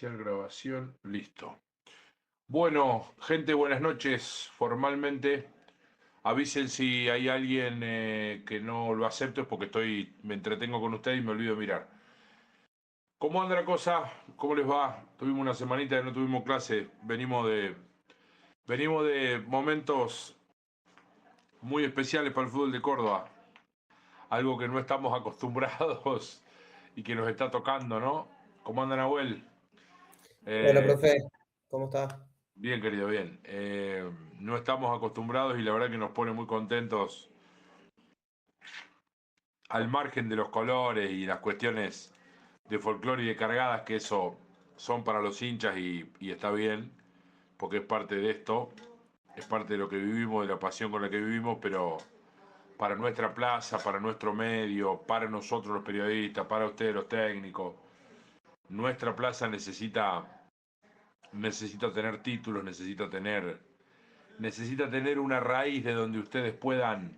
Iniciar grabación, listo. Bueno, gente, buenas noches. Formalmente, avisen si hay alguien que no lo acepto, es porque me entretengo con ustedes y me olvido de mirar. ¿Cómo anda la cosa? ¿Cómo les va? Tuvimos una semanita que no tuvimos clase. Venimos de momentos muy especiales para el fútbol de Córdoba. Algo que no estamos acostumbrados y que nos está tocando, ¿no? ¿Cómo anda Nahuel? Hola, Eh, profe, ¿cómo está? Bien, querido, bien. No estamos acostumbrados y la verdad que nos pone muy contentos al margen de los colores y las cuestiones de folclore y de cargadas que eso son para los hinchas y está bien, porque es parte de esto, es parte de lo que vivimos, de la pasión con la que vivimos, pero para nuestra plaza, para nuestro medio, para nosotros los periodistas, para ustedes los técnicos, nuestra plaza necesita tener títulos, necesita tener una raíz de donde ustedes puedan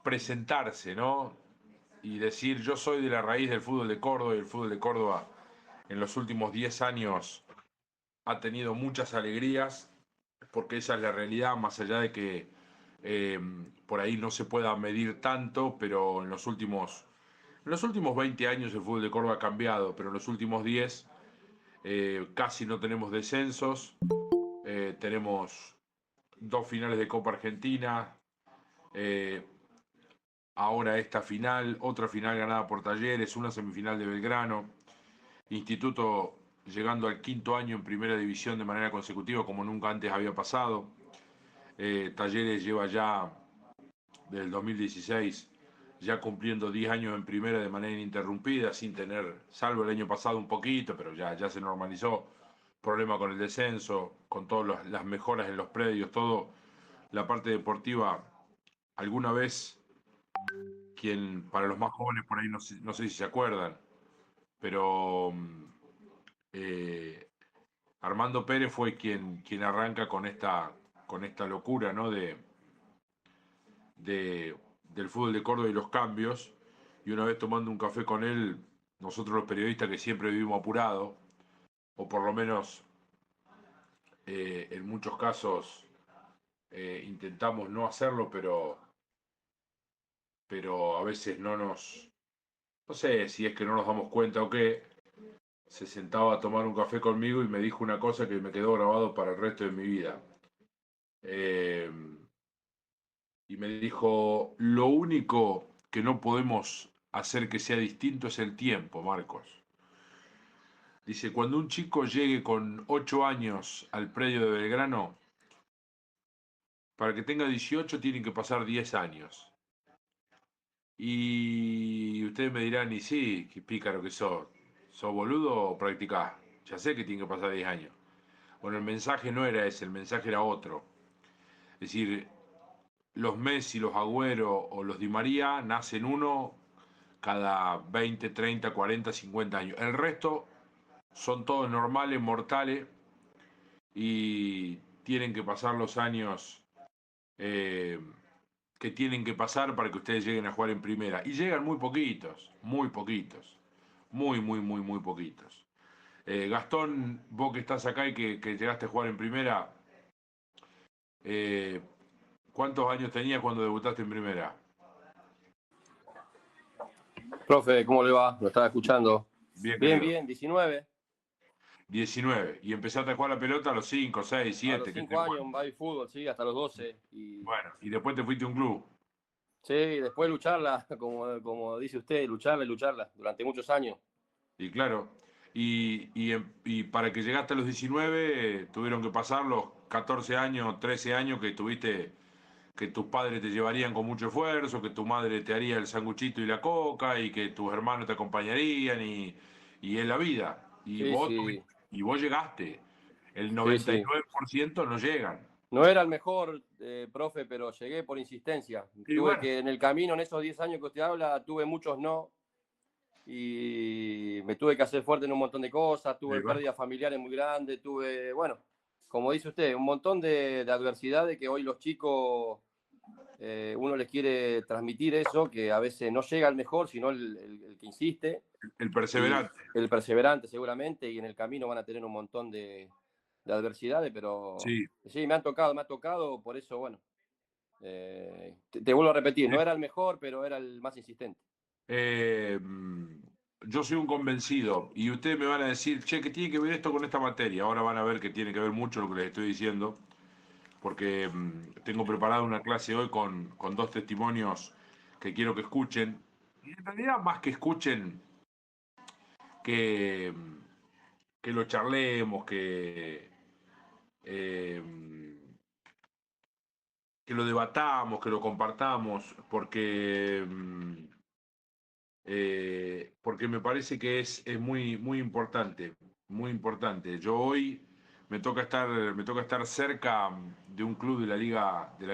presentarse, ¿no? Y decir, yo soy de la raíz del fútbol de Córdoba y el fútbol de Córdoba en los últimos 10 años ha tenido muchas alegrías, porque esa es la realidad, más allá de que eh, por ahí no se pueda medir tanto, pero en los últimos 20 años el fútbol de Córdoba ha cambiado, pero en los últimos 10 casi no tenemos descensos, tenemos dos finales de Copa Argentina, eh, ahora esta final, otra final ganada por Talleres, una semifinal de Belgrano, Instituto llegando al quinto año en primera división de manera consecutiva como nunca antes había pasado. Talleres lleva ya desde el 2016 ya cumpliendo 10 años en primera de manera ininterrumpida, sin tener, salvo el año pasado un poquito, pero ya se normalizó, problema con el descenso, con todas las mejoras en los predios, todo, la parte deportiva, alguna vez para los más jóvenes por ahí no sé si se acuerdan, pero eh, Armando Pérez fue quien arranca con esta locura, ¿no? Del fútbol de Córdoba y los cambios. Y una vez tomando un café con él, nosotros los periodistas que siempre vivimos apurados, o por lo menos en muchos casos intentamos no hacerlo, pero a veces no sé si es que no nos damos cuenta o qué, se sentaba a tomar un café conmigo y me dijo una cosa que me quedó grabado para el resto de mi vida. Eh, y me dijo, lo único que no podemos hacer que sea distinto es el tiempo, Marcos. Dice, cuando un chico llegue con 8 años al predio de Belgrano, para que tenga 18 tienen que pasar 10 años. Y ustedes me dirán, y sí, qué pícaro que sos boludo o practicás. Ya sé que tiene que pasar 10 años. Bueno, el mensaje no era ese, el mensaje era otro. Es decir, los Messi, los Agüero o los Di María nacen uno cada 20, 30, 40, 50 años. El resto son todos normales, mortales y tienen que pasar los años eh, que tienen que pasar para que ustedes lleguen a jugar en primera. Y llegan muy poquitos, muy poquitos. Muy, muy, muy, muy poquitos. Gastón, vos que estás acá y que llegaste a jugar en primera, eh, ¿cuántos años tenías cuando debutaste en primera? Profe, ¿cómo le va? Lo estaba escuchando. Bien, Bien, querido. bien, 19. 19. Y empezaste a jugar la pelota a los 5, 6, A los 7, ¿qué sé 5 años cuánto? en baby fútbol, sí, hasta los 12. Y Bueno, y después te fuiste a un club. sí, después lucharla, como dice usted, lucharla y lucharla durante muchos años. Y claro, y para que llegaste a los 19, tuvieron que pasar los 14 años, 13 años que tuviste, que tus padres te llevarían con mucho esfuerzo, que tu madre te haría el sanguchito y la coca, y que tus hermanos te acompañarían, y es la vida. Y Sí, vos, sí, y vos llegaste. El sí, sí. 99% no llegan. No era el mejor, profe, pero llegué por insistencia. Y Tuve bueno, que, en el camino, en esos 10 años que usted habla, tuve muchos no. Y me tuve que hacer fuerte en un montón de cosas. y Tuve bueno, pérdidas familiares muy grandes. Tuve, bueno, como dice usted, un montón de adversidades que hoy los chicos uno les quiere transmitir eso, que a veces no llega al mejor, sino el que insiste. El perseverante. El perseverante seguramente, y en el camino van a tener un montón de adversidades, pero Sí. sí, me ha tocado, por eso, bueno, te vuelvo a repetir, no era el mejor, pero era el más insistente. Yo soy un convencido y ustedes me van a decir, che, ¿qué tiene que ver esto con esta materia? Ahora van a ver que tiene que ver mucho lo que les estoy diciendo, porque tengo preparada una clase hoy con dos testimonios que quiero que escuchen. Y en realidad, más que escuchen, que, que lo charlemos, eh, que lo debatamos, que lo compartamos, porque me parece que es muy, muy importante, muy importante. Yo hoy me toca estar cerca de un club de la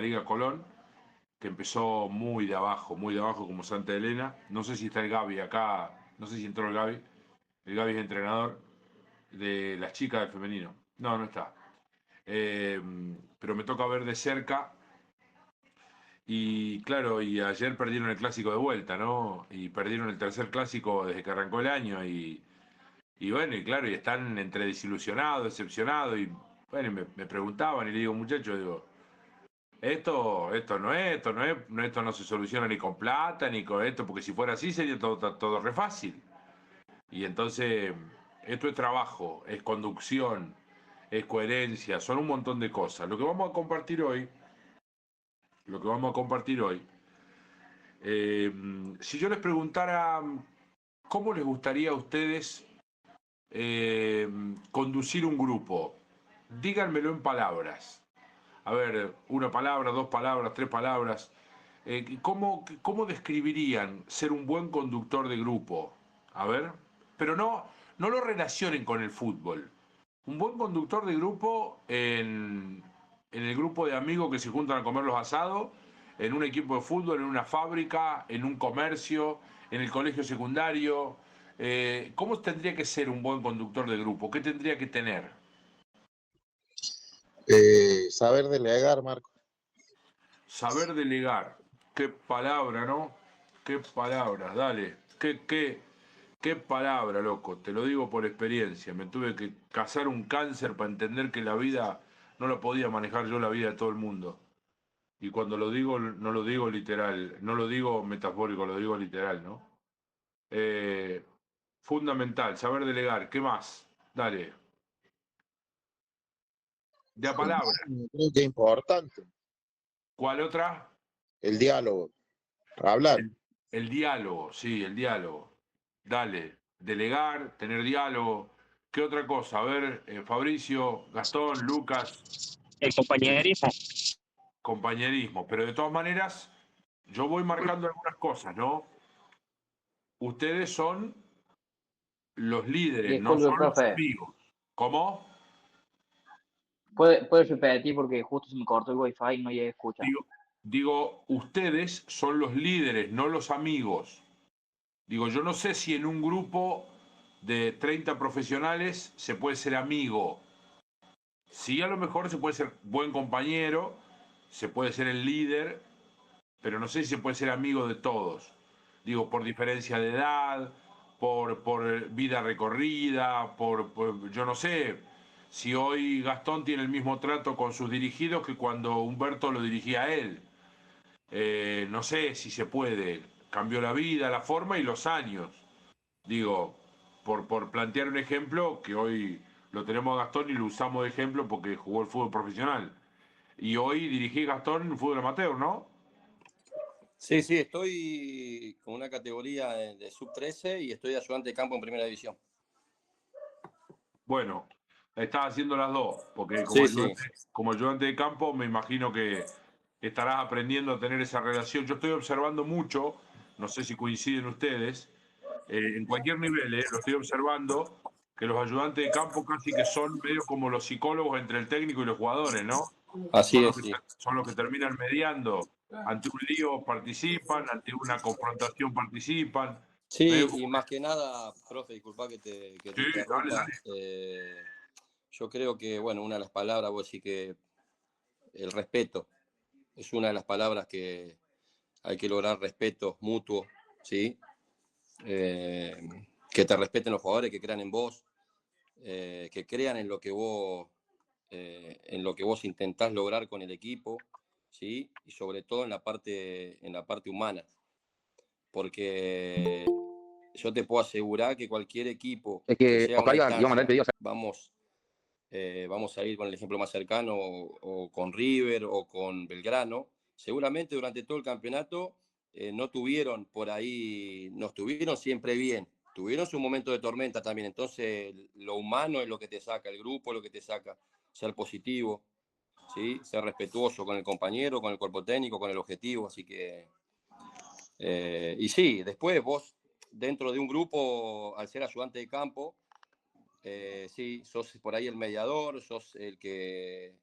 Liga Colón, que empezó muy de abajo como Santa Elena. No sé si está el Gaby acá, no sé si entró el Gaby. El Gaby es entrenador de las chicas del femenino. No, no está. Eh, pero me toca ver de cerca. Y claro, y ayer perdieron el clásico de vuelta, ¿no? Y perdieron el tercer clásico desde que arrancó el año. Y bueno, y claro, y están entre desilusionados, decepcionados. Y bueno, me preguntaban y le digo, muchachos, digo, esto no se soluciona ni con plata, ni con esto, porque si fuera así sería todo re fácil. Y entonces, esto es trabajo, es conducción, es coherencia, son un montón de cosas. Lo que vamos a compartir hoy, si yo les preguntara cómo les gustaría a ustedes conducir un grupo, díganmelo en palabras. A ver, una palabra, dos palabras, tres palabras. ¿Cómo describirían ser un buen conductor de grupo? A ver, pero no lo relacionen con el fútbol. Un buen conductor de grupo en el grupo de amigos que se juntan a comer los asados, en un equipo de fútbol, en una fábrica, en un comercio, en el colegio secundario. ¿Cómo tendría que ser un buen conductor de grupo? ¿Qué tendría que tener? Saber delegar, Marco. Saber delegar. Qué palabra, ¿no? Qué palabra, dale. Qué palabra, loco. Te lo digo por experiencia. Me tuve que cazar un cáncer para entender que la vida no la podía manejar yo, la vida de todo el mundo. Y cuando lo digo, no lo digo literal, no lo digo metafórico, lo digo literal, ¿no? Eh, Fundamental, saber delegar. ¿Qué más? Dale. De a palabra. Creo que es importante ¿Cuál otra? el diálogo, hablar. El diálogo, sí, el diálogo. Dale, delegar, tener diálogo. ¿Qué otra cosa? A ver, Fabricio, Gastón, Lucas, El compañerismo. compañerismo. Pero de todas maneras, yo voy marcando algunas cosas, ¿no? Ustedes son los líderes, no Disculpe, son los profe. amigos. ¿Cómo? ¿Puede repetir porque justo se me cortó el wifi y no llegué a escuchar? Digo, ustedes son los líderes, no los amigos. Digo, yo no sé si en un grupo de 30 profesionales se puede ser amigo. Sí, a lo mejor se puede ser buen compañero, se puede ser el líder, pero no sé si se puede ser amigo de todos. Digo, por diferencia de edad, por vida recorrida, yo no sé, si hoy Gastón tiene el mismo trato con sus dirigidos que cuando Humberto lo dirigía a él. No sé si se puede. Cambió la vida, la forma y los años. Digo, por plantear un ejemplo que hoy lo tenemos a Gastón y lo usamos de ejemplo porque jugó el fútbol profesional. Y hoy dirigí Gastón en el fútbol amateur, ¿no? Sí, estoy con una categoría de sub-13 y estoy de ayudante de campo en primera división. Bueno, estás haciendo las dos, porque Sí. como ayudante de campo me imagino que estarás aprendiendo a tener esa relación. Yo estoy observando mucho, no sé si coinciden ustedes, en cualquier nivel, lo estoy observando, que los ayudantes de campo casi que son medio como los psicólogos entre el técnico y los jugadores, ¿no? Así es, sí. Son los que terminan mediando. Ante un lío participan, ante una confrontación participan. Sí, Como y más que nada, profe, disculpa que te sí, interrumpa. dale. Yo creo que, bueno, una de las palabras, vos decís que el respeto. es una de las palabras que hay que lograr respeto mutuo, ¿sí? Que te respeten los jugadores, que crean en vos, que crean en lo que vos intentás lograr con el equipo, ¿sí? Y sobre todo en la parte humana, porque yo te puedo asegurar que cualquier equipo Es que que llega a una Oscar iba a mandar el instancia, pedido. vamos a ir con el ejemplo más cercano, o con River o con Belgrano, seguramente durante todo el campeonato no estuvieron siempre bien, tuvieron su momento de tormenta también, entonces lo humano es lo que te saca, el grupo es lo que te saca, ser positivo, ¿sí? Ser respetuoso con el compañero, con el cuerpo técnico, con el objetivo, así que... y sí, después vos, dentro de un grupo, al ser ayudante de campo, sí, sos por ahí el mediador, sos el que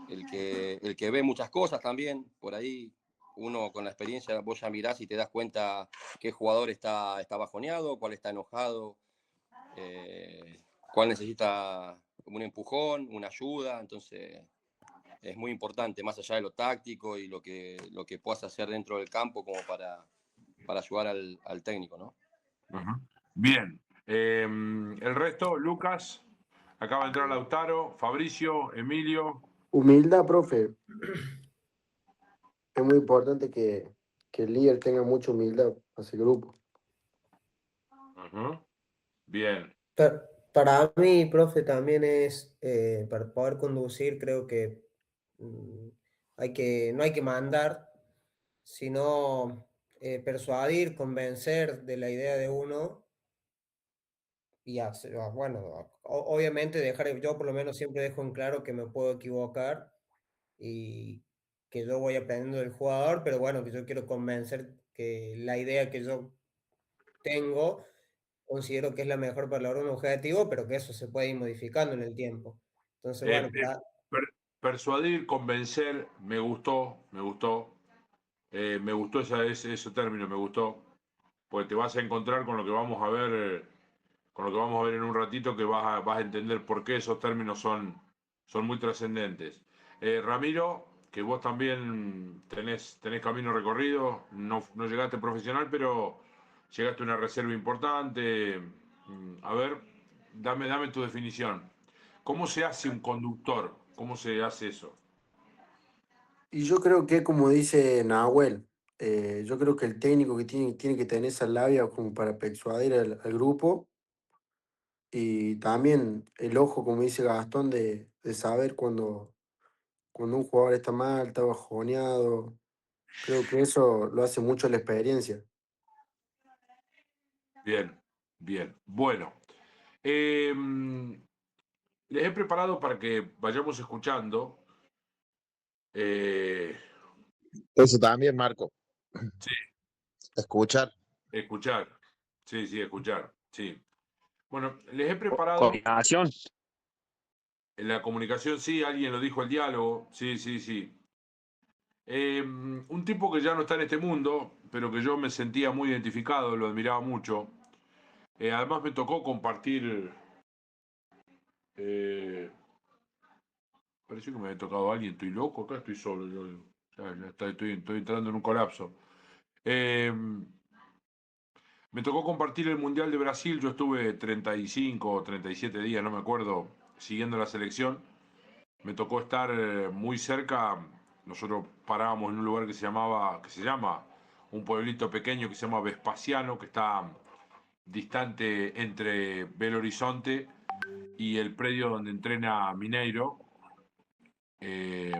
ve muchas cosas también. Por ahí uno con la experiencia, vos ya mirás y te das cuenta qué jugador está bajoneado, cuál está enojado, cuál necesita un empujón, una ayuda. Entonces es muy importante, más allá de lo táctico y lo que puedas hacer dentro del campo como para ayudar al técnico, ¿no? Ujú. Bien. El resto, Lucas, acaba de entrar Lautaro, Fabricio, Emilio. Humildad, profe. Es muy importante que el líder tenga mucha humildad hacia el grupo. Ujú. Bien. Para mí, profe, también es, para poder conducir, creo que no hay que mandar, sino persuadir, convencer de la idea de uno y bueno, obviamente yo por lo menos siempre dejo en claro que me puedo equivocar y que yo voy aprendiendo del jugador, pero bueno, que yo quiero convencer que la idea que yo tengo considero que es la mejor para lograr un objetivo, pero que eso se puede ir modificando en el tiempo. Entonces, Eh, bueno, eh, persuadir, convencer, me gustó, me gustó. Me gustó ese término, me gustó. Porque te vas a encontrar con lo que vamos a ver, con lo que vamos a ver en un ratito, que vas a entender por qué esos términos son muy trascendentes. Ramiro, que vos también tenés camino recorrido, no llegaste profesional, pero llegaste a una reserva importante. A ver, dame tu definición. ¿Cómo se hace un conductor? ¿Cómo se hace eso? Y yo creo que, como dice Nahuel, yo creo que el técnico que tiene que tener esa labia como para persuadir al grupo y también el ojo, como dice Gastón, de saber cuando un jugador está mal, está bajoneado. Creo que eso lo hace mucho la experiencia. Bien, bien. Bueno, eh, les he preparado para que vayamos escuchando. eh, Eso también, Marco. sí, Escuchar. escuchar. Sí, sí, escuchar. Sí. Bueno, les he preparado Coordinación. en la comunicación, sí, alguien lo dijo, el diálogo. Sí, sí, sí. Un tipo que ya no está en este mundo, pero que yo me sentía muy identificado, lo admiraba mucho. Además me tocó compartir. eh, Pareció que me había tocado a alguien, estoy loco, acá estoy solo. Ya estoy entrando en un colapso. Eh, Me tocó compartir el Mundial de Brasil, yo estuve 35 o 37 días, no me acuerdo, siguiendo la selección. Me tocó estar muy cerca, nosotros parábamos en un lugar que se llama, un pueblito pequeño que se llama Vespasiano, que está distante entre Belo Horizonte y el predio donde entrena Mineiro. Eh,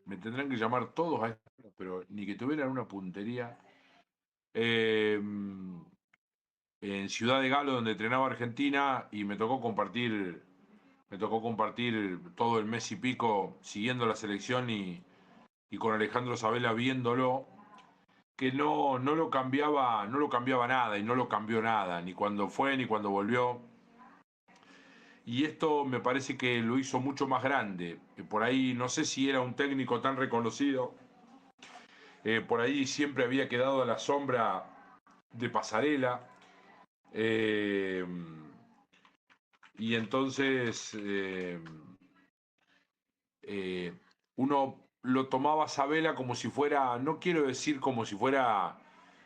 Me tendrán que llamar todos a esto, pero ni que tuvieran una puntería. Eh, en Ciudad de Galo, donde entrenaba Argentina, y me tocó compartir todo el mes y pico siguiendo la selección y con Alejandro Sabela viéndolo, que no lo cambiaba nada y no lo cambió nada, ni cuando fue ni cuando volvió. Y esto me parece que lo hizo mucho más grande. Por ahí no sé si era un técnico tan reconocido. Por ahí siempre había quedado a la sombra de Pasarela. Eh, y entonces eh, uno lo tomaba Sabela como si fuera, no quiero decir como si fuera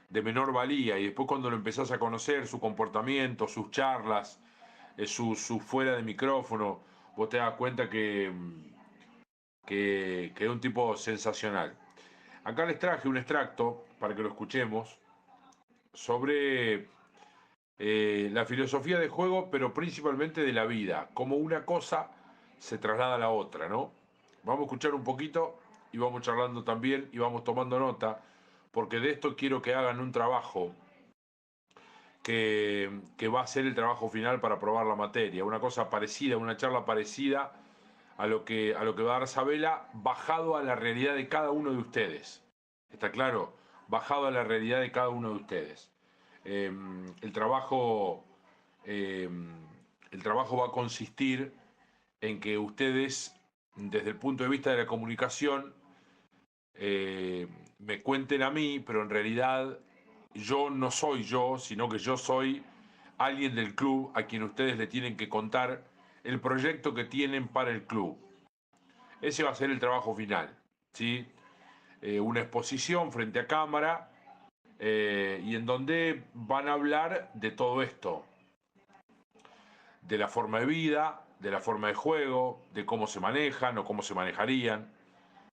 de menor valía, y después cuando lo empezás a conocer, su comportamiento, sus charlas, su fuera de micrófono, vos te das cuenta que es un tipo sensacional. Acá les traje un extracto para que lo escuchemos sobre la filosofía de juego, pero principalmente de la vida, como una cosa se traslada a la otra, ¿no? Vamos a escuchar un poquito y vamos charlando también y vamos tomando nota, porque de esto quiero que hagan un trabajo que va a ser el trabajo final para aprobar la materia, una cosa parecida, una charla parecida a lo que va a dar Sabela, bajado a la realidad de cada uno de ustedes. ¿Está claro? Bajado a la realidad de cada uno de ustedes. Eh, el trabajo, eh, el trabajo va a consistir en que ustedes, desde el punto de vista de la comunicación, me cuenten a mí, pero en realidad yo no soy yo, sino que yo soy alguien del club a quien ustedes le tienen que contar el proyecto que tienen para el club. Ese va a ser el trabajo final, ¿sí? Una exposición frente a cámara y en donde van a hablar de todo esto, de la forma de vida, de la forma de juego, de cómo se manejan o cómo se manejarían.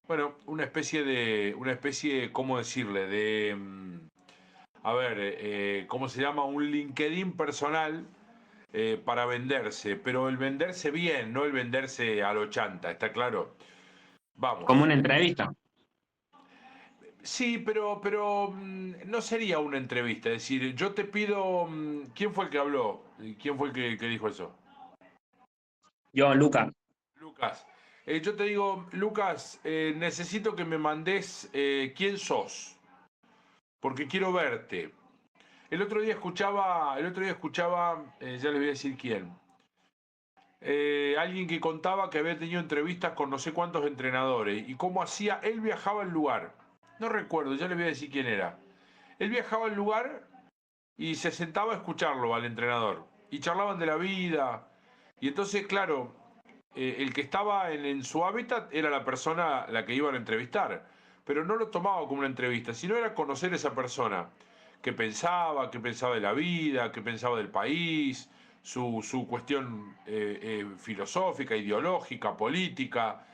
Bueno, una especie, ¿cómo decirle? A ver, ¿cómo se llama? Un LinkedIn personal para venderse, pero el venderse bien, no el venderse a lo chanta, ¿está claro? Vamos. Como una entrevista. Sí, pero no sería una entrevista. Es decir, yo te pido. ¿Quién fue el que habló? ¿Quién fue el que dijo eso? Yo, Luca. Lucas. Yo te digo, Lucas, necesito que me mandes quién sos, porque quiero verte. El otro día escuchaba, ya les voy a decir quién. Alguien que contaba que había tenido entrevistas con no sé cuántos entrenadores y cómo hacía, él viajaba al lugar. No recuerdo, ya les voy a decir quién era. Él viajaba al lugar y se sentaba a escucharlo al entrenador. Y charlaban de la vida. Y entonces, claro, el que estaba en su hábitat era la persona a la que iban a entrevistar. Pero no lo tomaba como una entrevista, sino era conocer a esa persona. Qué pensaba de la vida, qué pensaba del país, su cuestión filosófica, ideológica, política.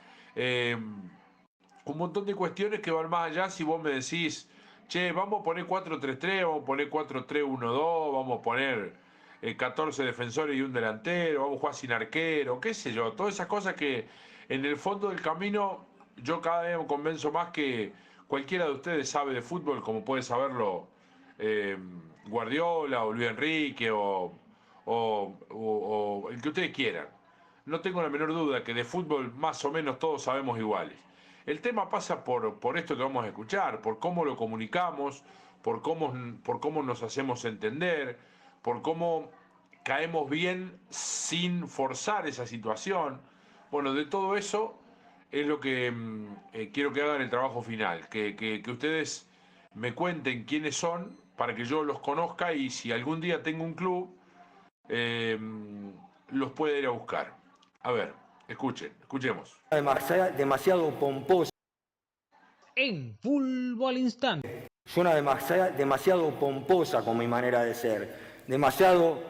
Un montón de cuestiones que van más allá si vos me decís, che, vamos a poner 4-3-3, vamos a poner 4-3-1-2, vamos a poner 14 defensores y un delantero, vamos a jugar sin arquero, qué sé yo, todas esas cosas que en el fondo del camino yo cada vez me convenzo más que cualquiera de ustedes sabe de fútbol como puede saberlo eh, Guardiola o Luis Enrique o el que ustedes quieran. No tengo la menor duda que de fútbol más o menos todos sabemos iguales. El tema pasa por esto que vamos a escuchar, por cómo lo comunicamos, por cómo nos hacemos entender, por cómo caemos bien sin forzar esa situación. Bueno, de todo eso es lo que quiero que hagan el trabajo final, que ustedes me cuenten quiénes son para que yo los conozca y si algún día tengo un club, eh, los pueda ir a buscar. A ver, escuchemos. Demasiado pomposa. En Fútbol al Instante. Suena demasiado pomposa con mi manera de ser, demasiado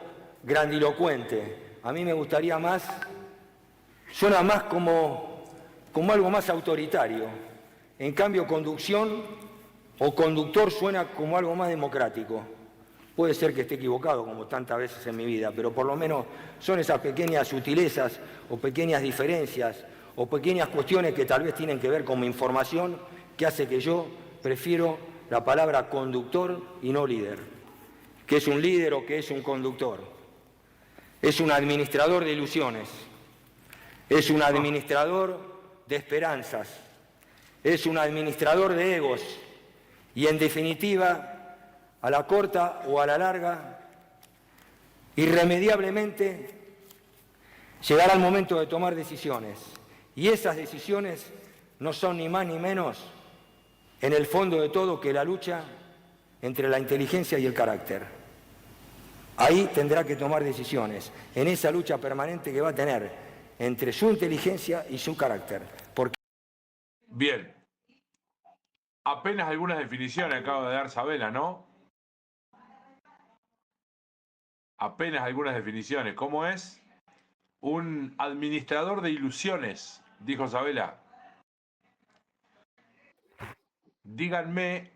grandilocuente. A mí me gustaría más, suena más como algo más autoritario. En cambio, conducción o conductor suena como algo más democrático. Puede ser que esté equivocado, como tantas veces en mi vida, pero por lo menos son esas pequeñas sutilezas o pequeñas diferencias o pequeñas cuestiones que tal vez tienen que ver con mi información que hace que yo prefiero la palabra conductor y no líder. ¿Qué es un líder o qué es un conductor? Es un administrador de ilusiones, es un administrador de esperanzas, es un administrador de egos y en definitiva, a la corta o a la larga, irremediablemente llegará el momento de tomar decisiones. Y esas decisiones no son ni más ni menos, en el fondo de todo, que la lucha entre la inteligencia y el carácter. Ahí tendrá que tomar decisiones, en esa lucha permanente que va a tener entre su inteligencia y su carácter. Porque Bien. Apenas algunas definiciones acaba de dar Sabela, ¿no? Apenas algunas definiciones. ¿Cómo es? Un administrador de ilusiones, dijo Sabela. Díganme,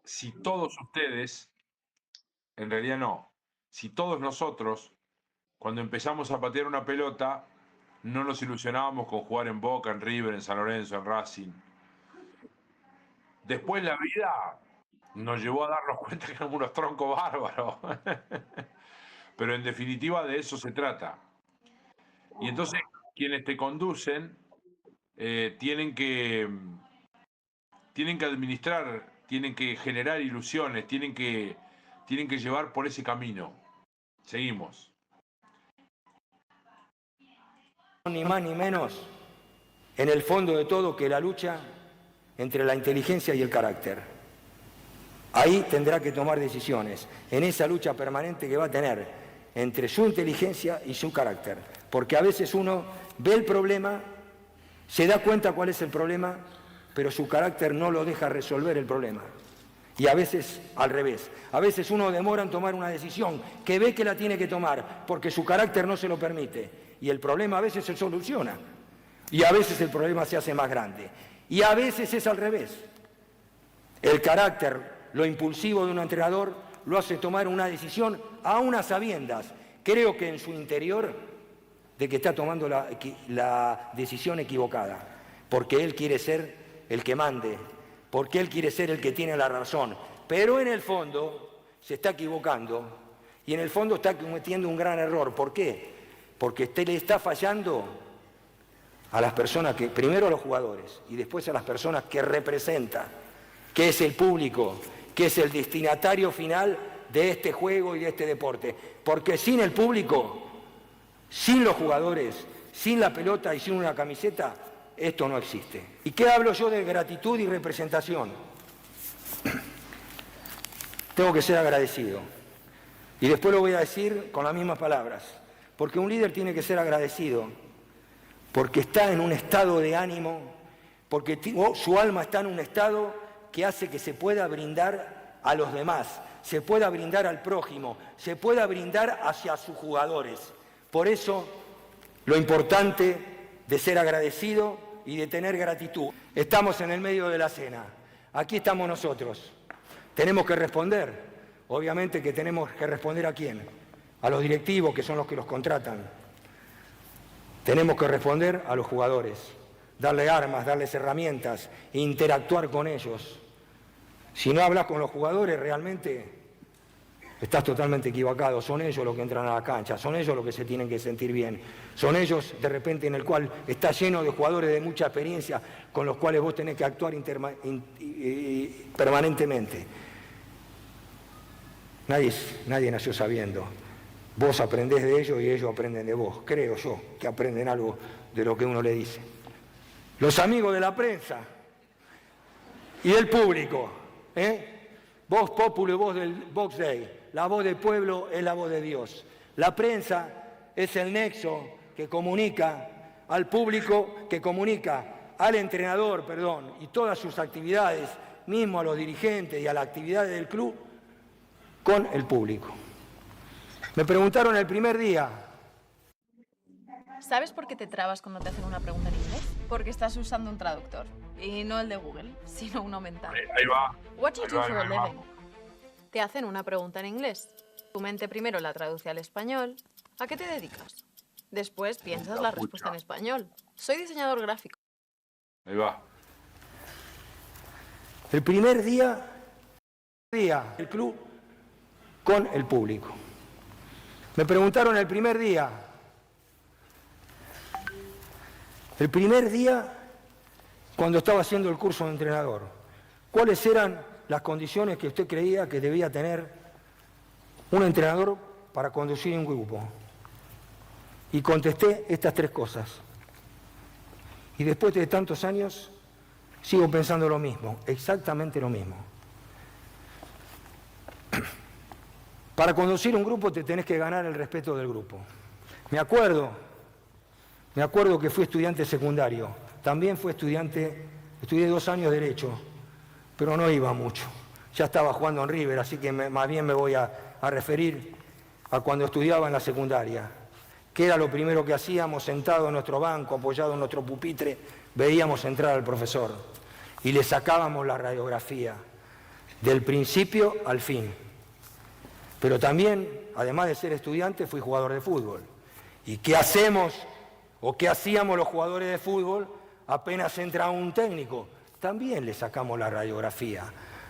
si todos ustedes, en realidad no, si todos nosotros, cuando empezamos a patear una pelota, no nos ilusionábamos con jugar en Boca, en River, en San Lorenzo, en Racing. Después la vida nos llevó a darnos cuenta que éramos unos troncos bárbaros. Pero en definitiva de eso se trata. Y entonces quienes te conducen tienen que administrar, tienen que generar ilusiones, tienen que llevar por ese camino. Seguimos. Ni más ni menos, en el fondo de todo, que la lucha entre la inteligencia y el carácter. Ahí tendrá que tomar decisiones, en esa lucha permanente que va a tener entre su inteligencia y su carácter. Porque a veces uno ve el problema, se da cuenta cuál es el problema, pero su carácter no lo deja resolver el problema. Y a veces al revés. A veces uno demora en tomar una decisión que ve que la tiene que tomar porque su carácter no se lo permite. Y el problema a veces se soluciona. Y a veces el problema se hace más grande. Y a veces es al revés. El carácter, lo impulsivo de un entrenador, lo hace tomar una decisión a unas sabiendas. Creo que en su interior de que está tomando la decisión equivocada. Porque él quiere ser el que mande. Porque él quiere ser el que tiene la razón. Pero en el fondo se está equivocando. Y en el fondo está cometiendo un gran error. ¿Por qué? Porque usted le está fallando a las personas que, primero a los jugadores y después a las personas que representa, que es el público, que es el destinatario final de este juego y de este deporte. Porque sin el público, sin los jugadores, sin la pelota y sin una camiseta, esto no existe. ¿Y qué hablo yo de gratitud y representación? Tengo que ser agradecido. Y después lo voy a decir con las mismas palabras. Porque un líder tiene que ser agradecido, porque está en un estado de ánimo, porque su alma está en un estado que hace que se pueda brindar a los demás, se pueda brindar al prójimo, se pueda brindar hacia sus jugadores. Por eso, lo importante de ser agradecido y de tener gratitud. Estamos en el medio de la cena, aquí estamos nosotros, tenemos que responder, obviamente que tenemos que responder ¿a quién? A los directivos, que son los que los contratan. Tenemos que responder a los jugadores, darle armas, darles herramientas, interactuar con ellos. Si no hablas con los jugadores, realmente estás totalmente equivocado. Son ellos los que entran a la cancha, son ellos los que se tienen que sentir bien. Son ellos, de repente, en el cual está lleno de jugadores de mucha experiencia, con los cuales vos tenés que actuar permanentemente. Nadie nació sabiendo. Vos aprendés de ellos y ellos aprenden de vos. Creo yo que aprenden algo de lo que uno le dice. Los amigos de la prensa y del público. Voz populi, voz del Box Day. La voz del pueblo es la voz de Dios. La prensa es el nexo que comunica al público, que comunica al entrenador, y todas sus actividades, mismo a los dirigentes y a las actividades del club, con el público. Me preguntaron el primer día. ¿Sabes por qué te trabas cuando te hacen una pregunta en inglés? Porque estás usando un traductor. Y no el de Google, sino uno mental. Ahí va. What do you do for a living? Te hacen una pregunta en inglés. Tu mente primero la traduce al español. ¿A qué te dedicas? Después piensas la respuesta en español. Soy diseñador gráfico. Ahí va. El primer día, el club con el público. Me preguntaron el primer día, cuando estaba haciendo el curso de entrenador, ¿cuáles eran las condiciones que usted creía que debía tener un entrenador para conducir un grupo? Y contesté estas 3 cosas. Y después de tantos años, sigo pensando lo mismo, exactamente lo mismo. Para conducir un grupo te tenés que ganar el respeto del grupo. Me acuerdo Me acuerdo que fui estudiante secundario, también estudié 2 años Derecho, pero no iba mucho. Ya estaba jugando en River, así que más bien me voy a referir a cuando estudiaba en la secundaria. ¿Qué era lo primero que hacíamos? Sentado en nuestro banco, apoyado en nuestro pupitre, veíamos entrar al profesor y le sacábamos la radiografía, del principio al fin. Pero también, además de ser estudiante, fui jugador de fútbol. ¿Y qué hacemos o qué hacíamos los jugadores de fútbol apenas entra un técnico? También le sacamos la radiografía,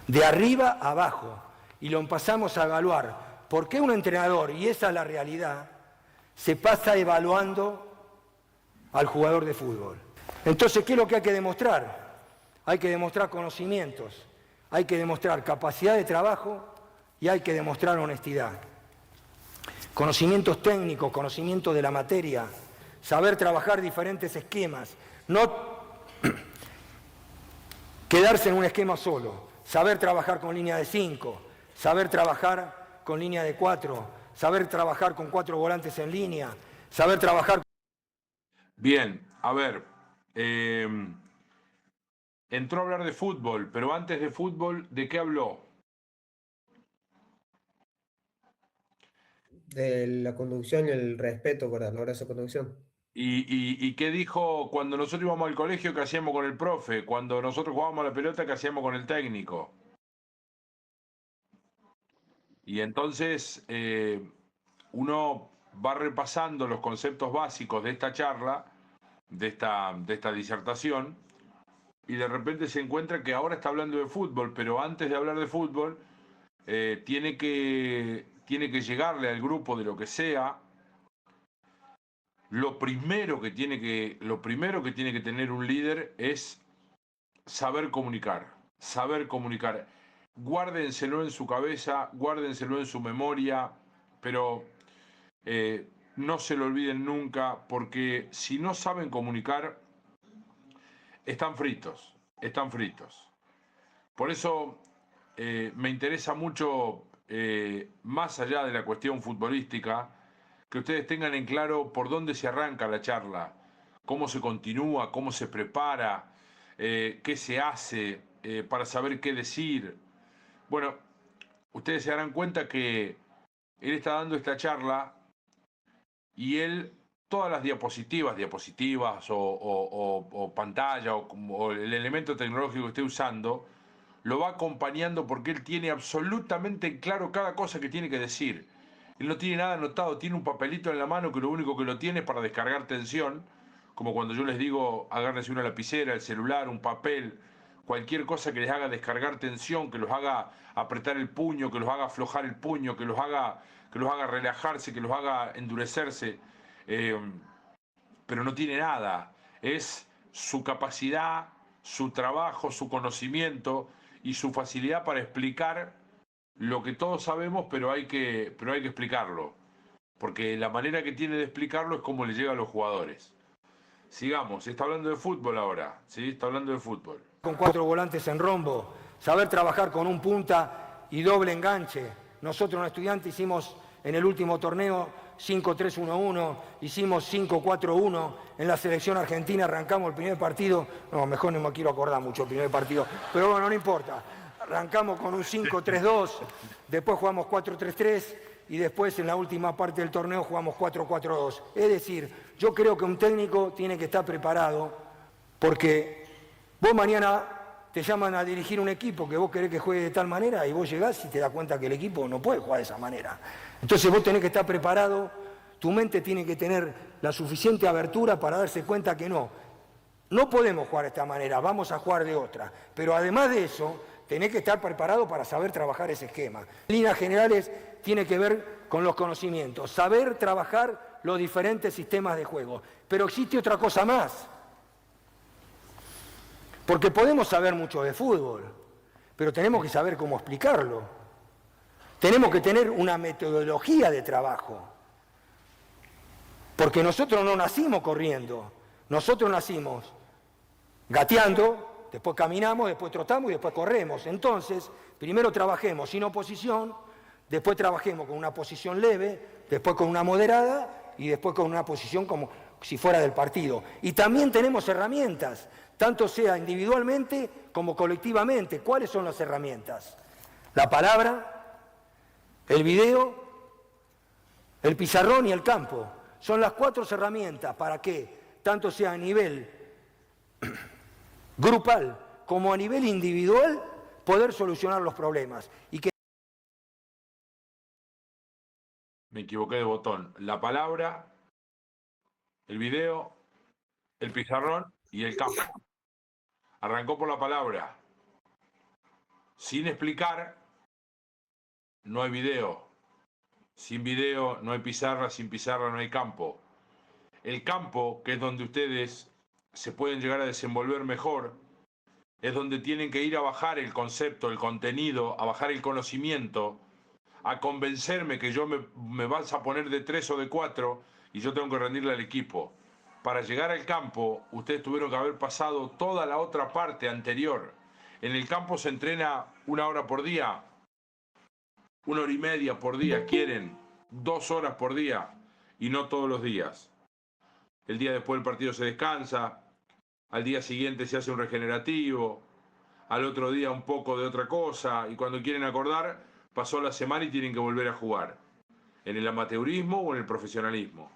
de arriba a abajo, y lo pasamos a evaluar. ¿Por qué un entrenador, y esa es la realidad, se pasa evaluando al jugador de fútbol? Entonces, ¿qué es lo que hay que demostrar? Hay que demostrar conocimientos, hay que demostrar capacidad de trabajo y hay que demostrar honestidad. Conocimientos técnicos, conocimiento de la materia, saber trabajar diferentes esquemas, no quedarse en un esquema solo, saber trabajar con línea de 5, saber trabajar con línea de 4, saber trabajar con 4 volantes en línea, saber trabajar... Bien, a ver, entró a hablar de fútbol, pero antes de fútbol, ¿de qué habló? De la conducción y el respeto para lograr esa conducción. ¿Y qué dijo cuando nosotros íbamos al colegio, qué hacíamos con el profe? Cuando nosotros jugábamos a la pelota, ¿qué hacíamos con el técnico? Y entonces uno va repasando los conceptos básicos de esta charla, de esta disertación, y de repente se encuentra que ahora está hablando de fútbol, pero antes de hablar de fútbol tiene que llegarle al grupo de lo que sea. Lo primero que tiene que tener un líder es saber comunicar. Saber comunicar. Guárdenselo en su cabeza, guárdenselo en su memoria, pero no se lo olviden nunca, porque si no saben comunicar, están fritos, están fritos. Por eso me interesa mucho, más allá de la cuestión futbolística, que ustedes tengan en claro por dónde se arranca la charla, cómo se continúa, cómo se prepara, qué se hace, para saber qué decir. Bueno, ustedes se darán cuenta que él está dando esta charla y él, todas las diapositivas o pantalla o el elemento tecnológico que esté usando, lo va acompañando porque él tiene absolutamente claro cada cosa que tiene que decir. Él no tiene nada anotado, tiene un papelito en la mano que lo único que lo tiene es para descargar tensión, como cuando yo les digo, agárrense una lapicera, el celular, un papel, cualquier cosa que les haga descargar tensión, que los haga apretar el puño, que los haga aflojar el puño, que los haga relajarse, que los haga endurecerse, pero no tiene nada. Es su capacidad, su trabajo, su conocimiento y su facilidad para explicar lo que todos sabemos, pero hay que explicarlo. Porque la manera que tiene de explicarlo es como le llega a los jugadores. Sigamos, está hablando de fútbol ahora, ¿sí? Está hablando de fútbol. Con 4 volantes en rombo, saber trabajar con un punta y doble enganche. Nosotros, los estudiantes, hicimos en el último torneo 5-3-1-1, hicimos 5-4-1. En la selección argentina arrancamos el primer partido, no, mejor no me quiero acordar mucho el primer partido, pero bueno, no importa. Arrancamos con un 5-3-2, después jugamos 4-3-3 y después en la última parte del torneo jugamos 4-4-2. Es decir, yo creo que un técnico tiene que estar preparado porque vos mañana te llaman a dirigir un equipo que vos querés que juegue de tal manera y vos llegás y te das cuenta que el equipo no puede jugar de esa manera. Entonces vos tenés que estar preparado, tu mente tiene que tener la suficiente abertura para darse cuenta que no podemos jugar de esta manera, vamos a jugar de otra. Pero además de eso, tenés que estar preparado para saber trabajar ese esquema. En líneas generales tiene que ver con los conocimientos, saber trabajar los diferentes sistemas de juego. Pero existe otra cosa más. Porque podemos saber mucho de fútbol, pero tenemos que saber cómo explicarlo. Tenemos que tener una metodología de trabajo. Porque nosotros no nacimos corriendo, nosotros nacimos gateando, después caminamos, después trotamos y después corremos. Entonces, primero trabajemos sin oposición, después trabajemos con una posición leve, después con una moderada y después con una posición como si fuera del partido. Y también tenemos herramientas, tanto sea individualmente como colectivamente. ¿Cuáles son las herramientas? La palabra, el video, el pizarrón y el campo. Son las 4 herramientas para que, tanto sea a nivel grupal como a nivel individual, poder solucionar los problemas. Y que Me equivoqué de botón. La palabra, el video, el pizarrón y el campo. Arrancó por la palabra. Sin explicar, no hay video. Sin video no hay pizarra, sin pizarra no hay campo. El campo, que es donde ustedes se pueden llegar a desenvolver mejor, es donde tienen que ir a bajar el concepto, el contenido, a bajar el conocimiento, a convencerme que yo me vas a poner de 3 o de 4 y yo tengo que rendirle al equipo. Para llegar al campo, ustedes tuvieron que haber pasado toda la otra parte anterior. En el campo se entrena 1 hora por día, 1 hora y media por día, quieren 2 horas por día y no todos los días. El día después del partido se descansa, al día siguiente se hace un regenerativo, al otro día un poco de otra cosa y cuando quieren acordar, pasó la semana y tienen que volver a jugar, en el amateurismo o en el profesionalismo.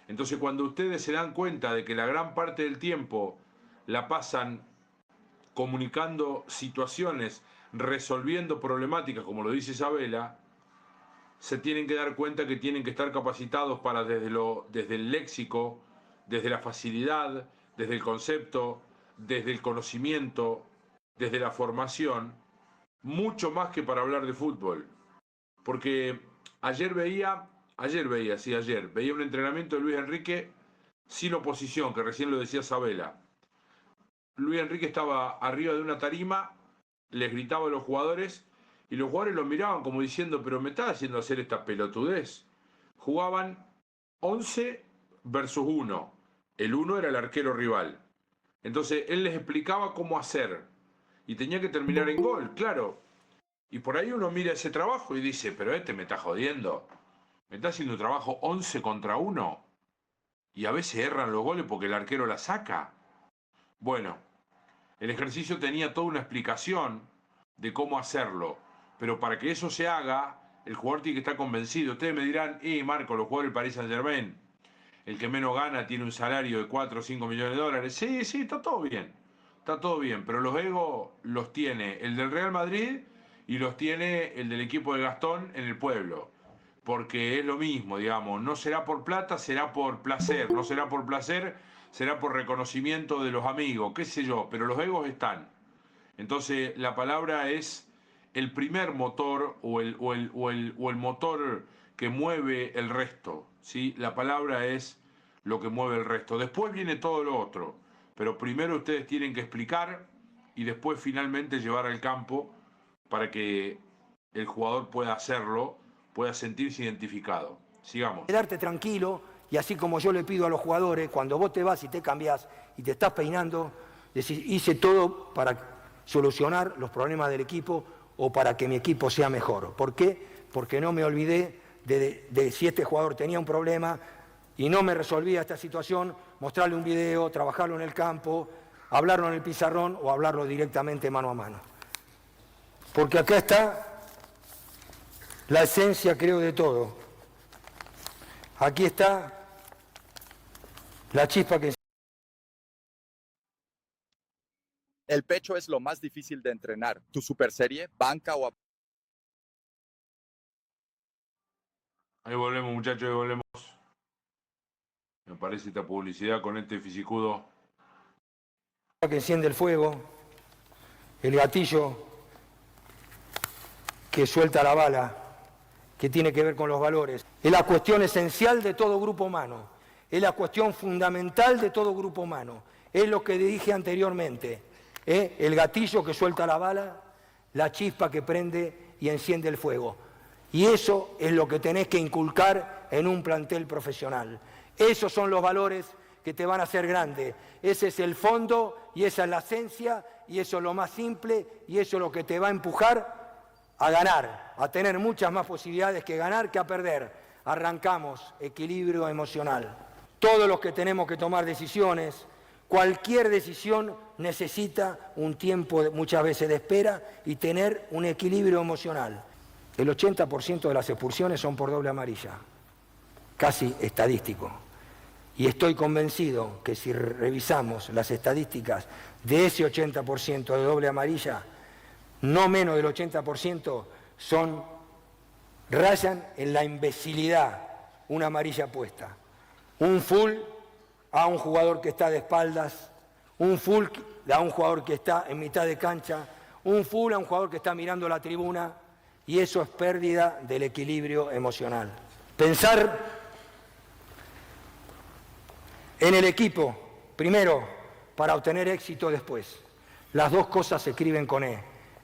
Entonces cuando ustedes se dan cuenta de que la gran parte del tiempo la pasan comunicando situaciones, resolviendo problemáticas, como lo dice Isabela, se tienen que dar cuenta que tienen que estar capacitados para desde el léxico, desde la facilidad, desde el concepto, desde el conocimiento, desde la formación, mucho más que para hablar de fútbol. Porque ayer veía un entrenamiento de Luis Enrique sin oposición, que recién lo decía Isabela. Luis Enrique estaba arriba de una tarima, les gritaba a los jugadores y los jugadores lo miraban como diciendo, pero me estás haciendo hacer esta pelotudez. Jugaban 11 versus 1. El 1 era el arquero rival. Entonces él les explicaba cómo hacer y tenía que terminar en gol, claro. Y por ahí uno mira ese trabajo y dice, pero me está jodiendo. Me está haciendo un trabajo 11 contra 1. Y a veces erran los goles porque el arquero la saca. Bueno, el ejercicio tenía toda una explicación de cómo hacerlo. Pero para que eso se haga, el jugador tiene que estar convencido. Ustedes me dirán, Marco, los jugadores del Paris Saint-Germain, el que menos gana tiene un salario de 4 o 5 millones de dólares. Sí, está todo bien. Está todo bien, pero los egos los tiene el del Real Madrid y los tiene el del equipo de Gastón en el pueblo. Porque es lo mismo, digamos. No será por plata, será por placer. No será por placer, será por reconocimiento de los amigos, qué sé yo. Pero los egos están. Entonces, la palabra es el primer motor o el motor que mueve el resto, ¿sí? La palabra es lo que mueve el resto. Después viene todo lo otro. Pero primero ustedes tienen que explicar y después finalmente llevar al campo para que el jugador pueda hacerlo, pueda sentirse identificado. Sigamos. quedarte tranquilo y así como yo le pido a los jugadores, cuando vos te vas y te cambiás y te estás peinando, decís, hice todo para solucionar los problemas del equipo o para que mi equipo sea mejor. ¿Por qué? Porque no me olvidé de si este jugador tenía un problema y no me resolvía esta situación, mostrarle un video, trabajarlo en el campo, hablarlo en el pizarrón o hablarlo directamente mano a mano. Porque acá está la esencia, creo, de todo. Aquí está la chispa que... El pecho es lo más difícil de entrenar. Tu superserie, banca o... Ahí volvemos, muchachos, ahí volvemos. Me parece esta publicidad con este fisicudo. que enciende el fuego, el gatillo que suelta la bala, que tiene que ver con los valores. Es la cuestión esencial de todo grupo humano, es la cuestión fundamental de todo grupo humano. Es lo que dije anteriormente, el gatillo que suelta la bala, la chispa que prende y enciende el fuego. Y eso es lo que tenés que inculcar en un plantel profesional. Esos son los valores que te van a hacer grande. Ese es el fondo y esa es la esencia y eso es lo más simple y eso es lo que te va a empujar a ganar, a tener muchas más posibilidades que ganar que a perder. Arrancamos, equilibrio emocional. todos los que tenemos que tomar decisiones, cualquier decisión necesita un tiempo muchas veces de espera y tener un equilibrio emocional. El 80% de las expulsiones son por doble amarilla, casi estadístico. Y estoy convencido que si revisamos las estadísticas de ese 80% de doble amarilla, no menos del 80% rayan en la imbecilidad, una amarilla puesta. Un full a un jugador que está de espaldas, un full a un jugador que está en mitad de cancha, un full a un jugador que está mirando la tribuna, y eso es pérdida del equilibrio emocional. Pensar en el equipo, primero, para obtener éxito después. Las dos cosas se escriben con E,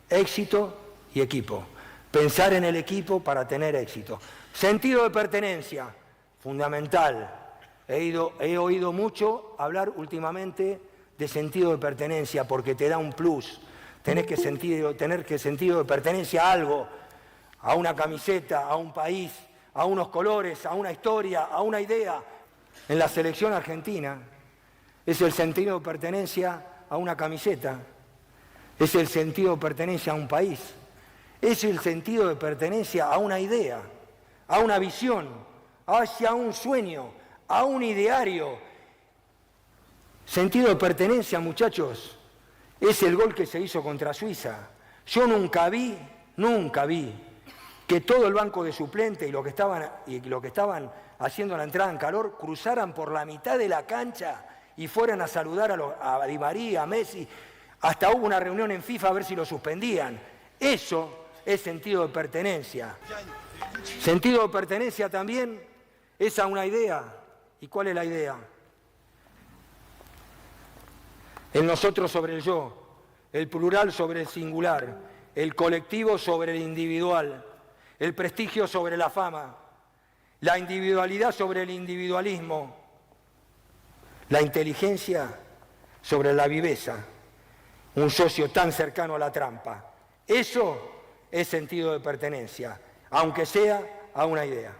éxito y equipo. Pensar en el equipo para tener éxito. Sentido de pertenencia, fundamental. He oído mucho hablar últimamente de sentido de pertenencia porque te da un plus. Tener que sentido de pertenencia a algo, a una camiseta, a un país, a unos colores, a una historia, a una idea. En la selección argentina es el sentido de pertenencia a una camiseta, es el sentido de pertenencia a un país, es el sentido de pertenencia a una idea, a una visión, hacia un sueño, a un ideario. Sentido de pertenencia, muchachos, es el gol que se hizo contra Suiza. Yo nunca vi que todo el banco de suplentes y lo que estaban haciendo la entrada en calor cruzaran por la mitad de la cancha y fueran a saludar a Di María, a Messi. Hasta hubo una reunión en FIFA a ver si lo suspendían. Eso es sentido de pertenencia. Sentido de pertenencia también es a una idea. ¿Y cuál es la idea? El nosotros sobre el yo, el plural sobre el singular, el colectivo sobre el individual, el prestigio sobre la fama, la individualidad sobre el individualismo, la inteligencia sobre la viveza, un socio tan cercano a la trampa. Eso es sentido de pertenencia, aunque sea a una idea.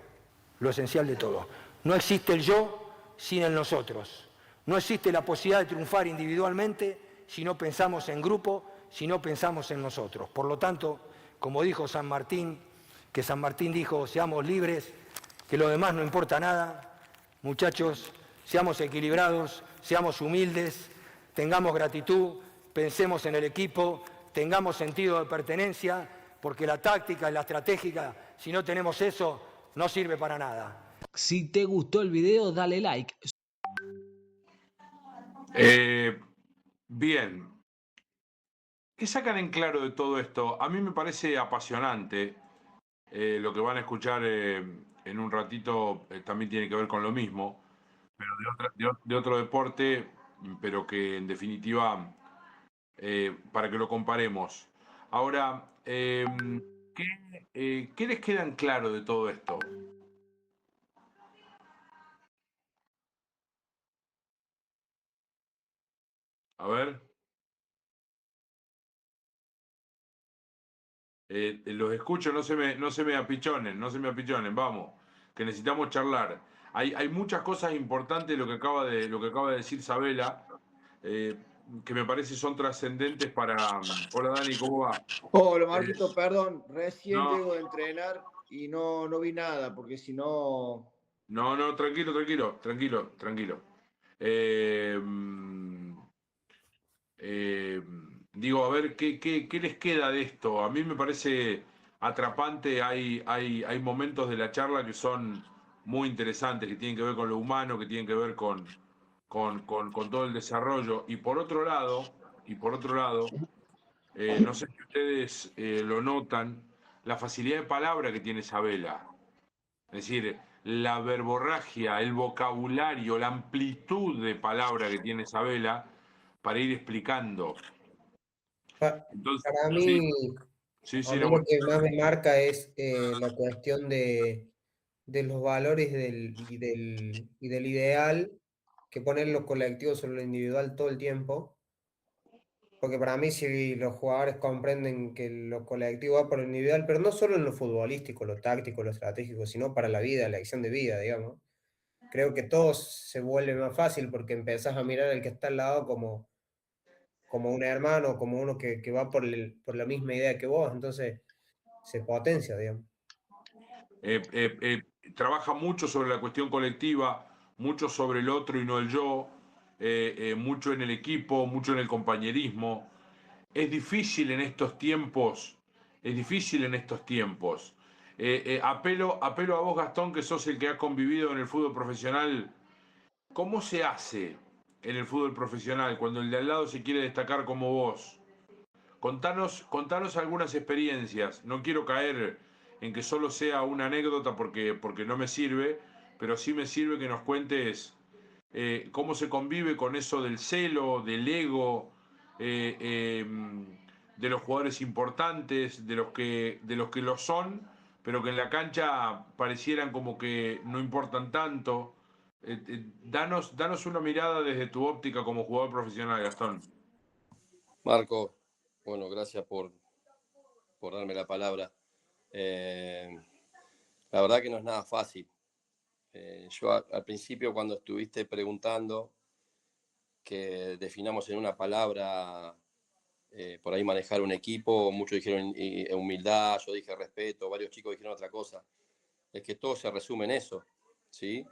Lo esencial de todo. No existe el yo sin el nosotros. No existe la posibilidad de triunfar individualmente si no pensamos en grupo, si no pensamos en nosotros. Por lo tanto, como dijo San Martín, que San Martín dijo, seamos libres, que lo demás no importa nada. Muchachos, seamos equilibrados, seamos humildes, tengamos gratitud, pensemos en el equipo, tengamos sentido de pertenencia, porque la táctica y la estratégica, si no tenemos eso, no sirve para nada. Si te gustó el video, dale like. Bien. ¿Qué sacan en claro de todo esto? A mí me parece apasionante. Lo que van a escuchar en un ratito también tiene que ver con lo mismo, pero de otro deporte, pero que en definitiva, para que lo comparemos. Ahora, ¿qué les queda en claro de todo esto? A ver. Los escucho, no se me apichonen, vamos, que necesitamos charlar. Hay muchas cosas importantes de lo que acaba de decir Sabela, que me parece son trascendentes para. Hola Dani, ¿cómo va? Hola Marquito, perdón, recién no. llego de entrenar y no vi nada, porque si no... No, tranquilo. Digo, a ver, ¿qué les queda de esto? A mí me parece atrapante, hay momentos de la charla que son muy interesantes, que tienen que ver con lo humano, que tienen que ver con todo el desarrollo. Y por otro lado, no sé si ustedes lo notan, la facilidad de palabra que tiene Sabela. Es decir, la verborragia, el vocabulario, la amplitud de palabra que tiene Sabela para ir explicando. Entonces, Para sí, a mí lo que más me marca es la cuestión de los valores y del ideal, que ponen los colectivos sobre lo individual todo el tiempo. Porque para mí, si los jugadores comprenden que lo colectivo va por lo individual, pero no solo en lo futbolístico, lo táctico, lo estratégico, sino para la vida, la acción de vida, digamos. creo que todo se vuelve más fácil porque empezás a mirar al que está al lado como un hermano, como uno que va por la misma idea que vos, entonces se potencia, digamos. Trabaja mucho sobre la cuestión colectiva, mucho sobre el otro y no el yo, mucho en el equipo, mucho en el compañerismo. Es difícil en estos tiempos, es difícil en estos tiempos. Apelo a vos, Gastón, que sos el que ha convivido en el fútbol profesional. ¿Cómo se hace en el fútbol profesional cuando el de al lado se quiere destacar como vos? Contanos algunas experiencias. No quiero caer en que solo sea una anécdota porque no me sirve, pero sí me sirve que nos cuentes cómo se convive con eso del celo, del ego, eh, eh, de los jugadores importantes, de los que lo son, pero que en la cancha parecieran como que no importan tanto. Danos una mirada desde tu óptica como jugador profesional, Gastón. Marco, bueno, gracias por darme la palabra. La verdad que no es nada fácil. Yo al principio, cuando estuviste preguntando que definamos en una palabra por ahí manejar un equipo, muchos dijeron humildad, yo dije respeto, varios chicos dijeron otra cosa. Es que todo se resume en eso, ¿sí?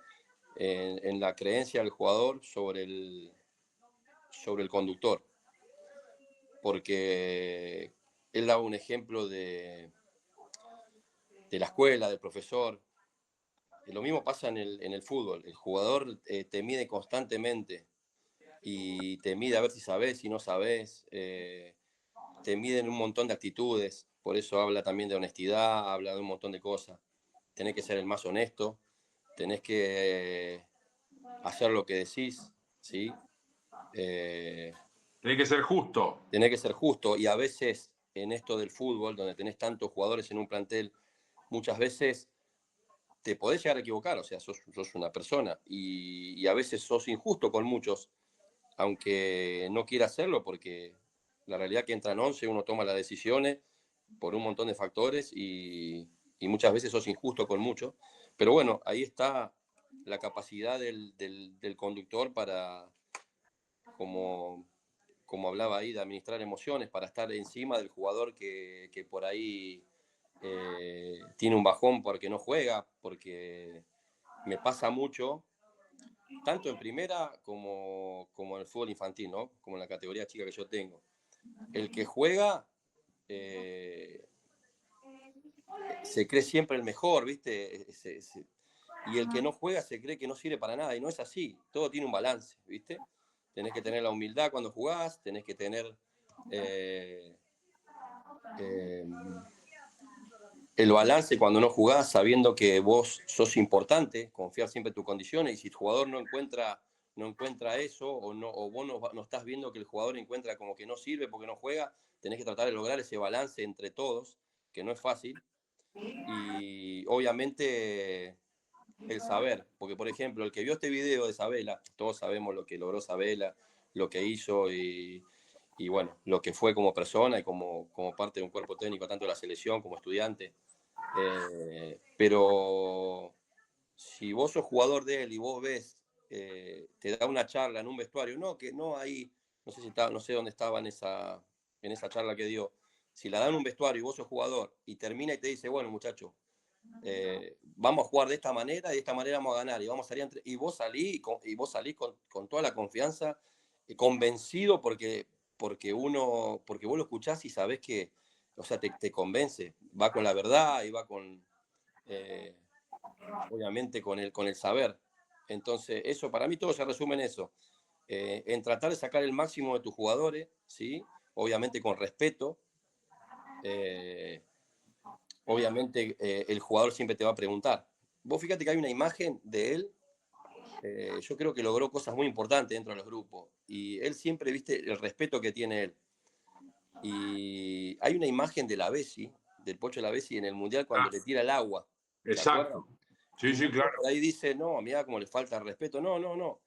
En la creencia del jugador sobre el conductor. Porque él daba un ejemplo de la escuela, del profesor. Lo mismo pasa en el fútbol. El jugador te mide constantemente y te mide a ver si sabes, si no sabes. Te mide en un montón de actitudes. Por eso habla también de honestidad, habla de un montón de cosas. Tenés que ser el más honesto, tenés que hacer lo que decís, ¿sí? Tiene que ser justo. Tenés que ser justo y a veces en esto del fútbol, donde tenés tantos jugadores en un plantel, muchas veces te podés llegar a equivocar, o sea, sos una persona y a veces sos injusto con muchos, aunque no quiera hacerlo porque la realidad que entran 11, uno toma las decisiones por un montón de factores y muchas veces sos injusto con muchos, pero bueno, ahí está la capacidad del conductor para, como hablaba ahí, de administrar emociones, para estar encima del jugador que por ahí tiene un bajón porque no juega, porque me pasa mucho, tanto en primera como en el fútbol infantil, ¿no? Como en la categoría chica que yo tengo. El que juega se cree siempre el mejor, ¿viste? Y el que no juega se cree que no sirve para nada, y no es así, todo tiene un balance, ¿viste? Tenés que tener la humildad cuando jugás, tenés que tener el balance cuando no jugás, sabiendo que vos sos importante, confiar siempre en tus condiciones, y si el jugador no encuentra eso, o vos no estás viendo que el jugador encuentra como que no sirve porque no juega, tenés que tratar de lograr ese balance entre todos, que no es fácil, y obviamente el saber, porque por ejemplo, el que vio este video de Sabela, todos sabemos lo que logró Sabela, lo que hizo y bueno, lo que fue como persona y como parte de un cuerpo técnico, tanto de la selección como estudiante. Pero si vos sos jugador de él y vos ves, te da una charla en un vestuario, que no ahí, no sé dónde estaba en esa charla que dio, si la dan en un vestuario y vos sos jugador y termina y te dice, bueno muchacho, vamos a jugar de esta manera y de esta manera vamos a ganar y vamos a salir y vos salís con toda la confianza, convencido porque vos lo escuchás y sabés que, o sea, te convence, va con la verdad y va con obviamente con el saber. Entonces, eso para mí todo se resume en eso, en tratar de sacar el máximo de tus jugadores, ¿sí? Obviamente con respeto. Obviamente el jugador siempre te va a preguntar. Vos fíjate que hay una imagen de él, yo creo que logró cosas muy importantes dentro de los grupos, y él siempre, viste, el respeto que tiene él. Y hay una imagen de la Bessi, del Pocho la Bessi en el Mundial cuando le tira el agua. Exacto. Sí, sí, claro. Por ahí dice, no, mirá cómo le falta el respeto. No, no, no.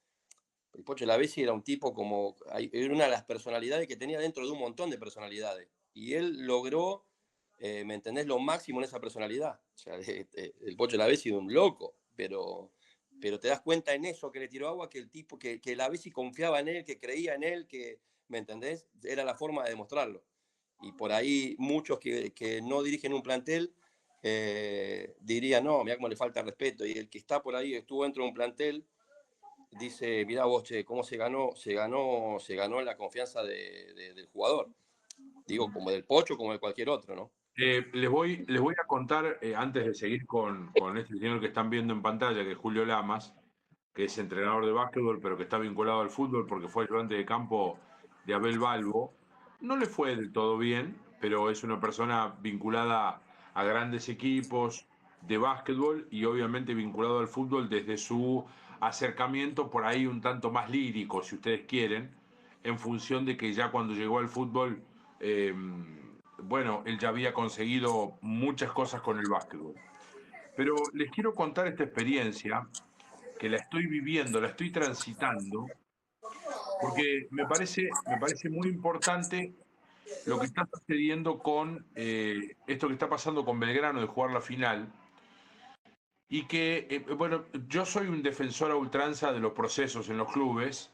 El Pocho la Bessi era un tipo como, era una de las personalidades que tenía dentro de un montón de personalidades. Y él logró, ¿me entendés?, lo máximo en esa personalidad. O sea, el Pocho la Bessi era un loco, pero pero te das cuenta en eso que le tiró agua, que el tipo, que la Bessi confiaba en él, que creía en él, que, ¿me entendés? Era la forma de demostrarlo. Y por ahí muchos que no dirigen un plantel dirían, no, mira cómo le falta respeto. Y el que está por ahí, estuvo dentro de un plantel, dice, mirá vos, che, cómo se ganó la confianza del jugador. Digo, como del Pocho, como de cualquier otro, ¿no? Les voy a contar, antes de seguir con este señor que están viendo en pantalla, que es Julio Lamas, que es entrenador de básquetbol, pero que está vinculado al fútbol porque fue ayudante de campo de Abel Balbo. No le fue del todo bien, pero es una persona vinculada a grandes equipos de básquetbol y obviamente vinculado al fútbol desde su acercamiento por ahí un tanto más lírico, si ustedes quieren, en función de que ya cuando llegó al fútbol, bueno, él ya había conseguido muchas cosas con el básquetbol. Pero les quiero contar esta experiencia que la estoy viviendo, la estoy transitando, porque me parece muy importante lo que está sucediendo con esto que está pasando con Belgrano de jugar la final. Y que, bueno, yo soy un defensor a ultranza de los procesos en los clubes.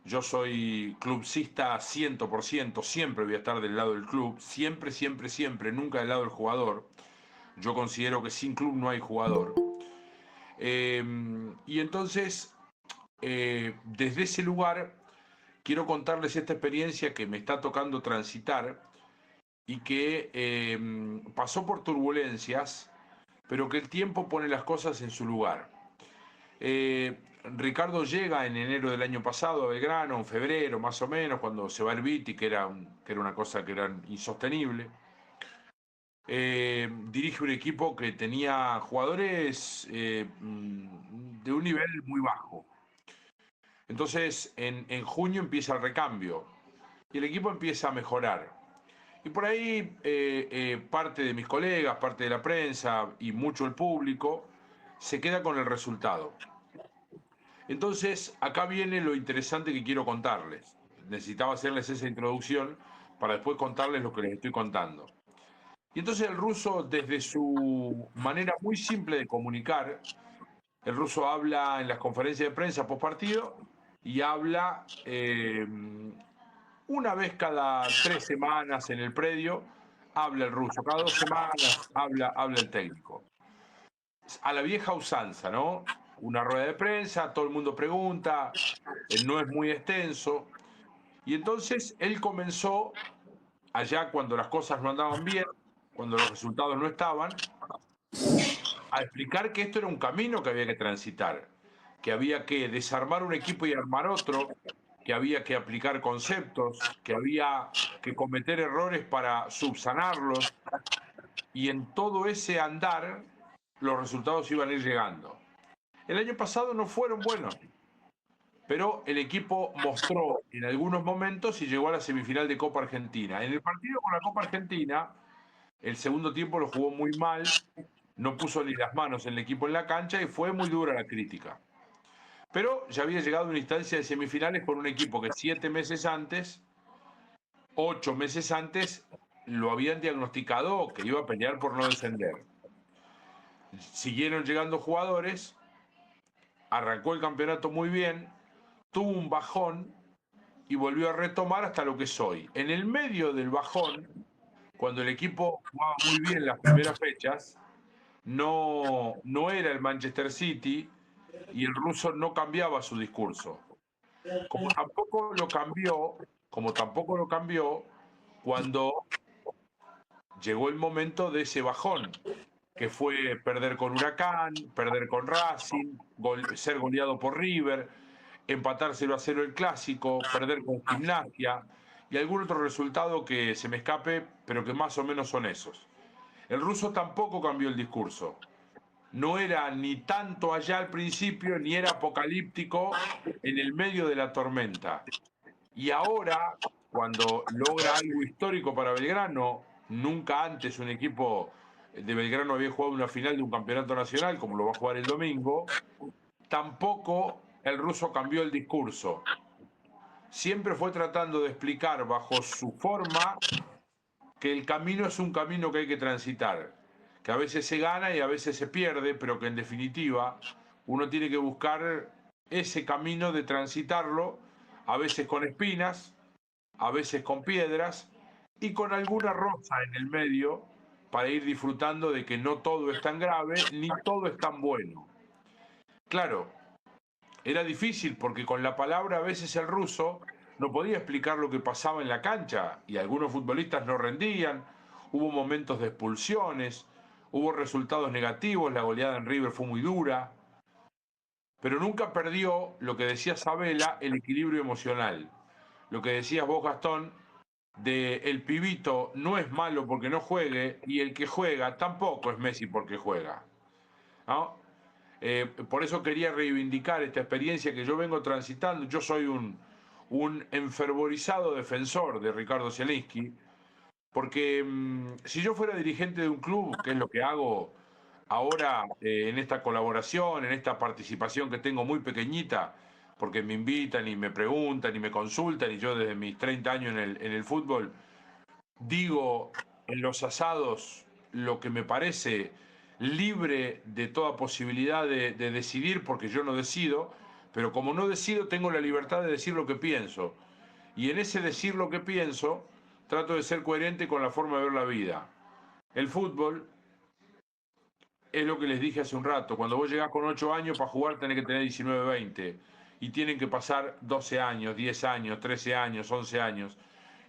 Yo soy clubcista 100%, siempre voy a estar del lado del club, siempre, siempre, siempre, nunca del lado del jugador. Yo considero que sin club no hay jugador. Y entonces, desde ese lugar, quiero contarles esta experiencia que me está tocando transitar y que pasó por turbulencias, pero que el tiempo pone las cosas en su lugar. Ricardo llega en enero del año pasado a Belgrano, en febrero más o menos, cuando se va el Viti, que era una cosa que era insostenible. Dirige un equipo que tenía jugadores de un nivel muy bajo. Entonces, en junio empieza el recambio y el equipo empieza a mejorar. Y por ahí parte de mis colegas, parte de la prensa y mucho el público se queda con el resultado. Entonces, acá viene lo interesante que quiero contarles. Necesitaba hacerles esa introducción para después contarles lo que les estoy contando. Y entonces el ruso, desde su manera muy simple de comunicar, el ruso habla en las conferencias de prensa post partido y habla una vez cada 3 semanas en el predio, habla el ruso. Cada 2 semanas habla el técnico. A la vieja usanza, ¿no? Una rueda de prensa, todo el mundo pregunta, no es muy extenso. Y entonces él comenzó, allá cuando las cosas no andaban bien, cuando los resultados no estaban, a explicar que esto era un camino que había que transitar, que había que desarmar un equipo y armar otro, que había que aplicar conceptos, que había que cometer errores para subsanarlos, y en todo ese andar los resultados iban a ir llegando. El año pasado no fueron buenos, pero el equipo mostró en algunos momentos y llegó a la semifinal de Copa Argentina. En el partido con la Copa Argentina, el segundo tiempo lo jugó muy mal, no puso ni las manos en el equipo en la cancha y fue muy dura la crítica. Pero ya había llegado a una instancia de semifinales con un equipo que 7 meses antes, 8 meses antes, lo habían diagnosticado que iba a pelear por no descender. Siguieron llegando jugadores, arrancó el campeonato muy bien, tuvo un bajón y volvió a retomar hasta lo que es hoy. En el medio del bajón, cuando el equipo jugaba muy bien las primeras fechas, no era el Manchester City y el ruso no cambiaba su discurso. Como tampoco lo cambió cuando llegó el momento de ese bajón, que fue perder con Huracán, perder con Racing, ser goleado por River, empatar 0-0 el Clásico, perder con Gimnasia y algún otro resultado que se me escape, pero que más o menos son esos. El ruso tampoco cambió el discurso. No era ni tanto allá al principio, ni era apocalíptico en el medio de la tormenta. Y ahora, cuando logra algo histórico para Belgrano, nunca antes un equipo de Belgrano había jugado una final de un campeonato nacional, como lo va a jugar el domingo, tampoco el ruso cambió el discurso. Siempre fue tratando de explicar bajo su forma que el camino es un camino que hay que transitar, que a veces se gana y a veces se pierde, pero que en definitiva, uno tiene que buscar ese camino de transitarlo, a veces con espinas, a veces con piedras y con alguna rosa en el medio para ir disfrutando de que no todo es tan grave ni todo es tan bueno. Claro, era difícil porque con la palabra a veces el ruso no podía explicar lo que pasaba en la cancha y algunos futbolistas no rendían, hubo momentos de expulsiones, hubo resultados negativos, la goleada en River fue muy dura, pero nunca perdió, lo que decía Sabela, el equilibrio emocional. Lo que decías vos, Gastón, de el pibito no es malo porque no juegue y el que juega tampoco es Messi porque juega, ¿no? Por eso quería reivindicar esta experiencia que yo vengo transitando. Yo soy un enfervorizado defensor de Ricardo Zielinski, porque si yo fuera dirigente de un club, que es lo que hago ahora en esta colaboración, en esta participación que tengo muy pequeñita, porque me invitan y me preguntan y me consultan, y yo desde mis 30 años en el fútbol digo en los asados lo que me parece libre de toda posibilidad de decidir, porque yo no decido, pero como no decido tengo la libertad de decir lo que pienso. Y en ese decir lo que pienso, trato de ser coherente con la forma de ver la vida. El fútbol es lo que les dije hace un rato. Cuando vos llegás con 8 años para jugar tenés que tener 19, 20. Y tienen que pasar 12 años, 10 años, 13 años, 11 años.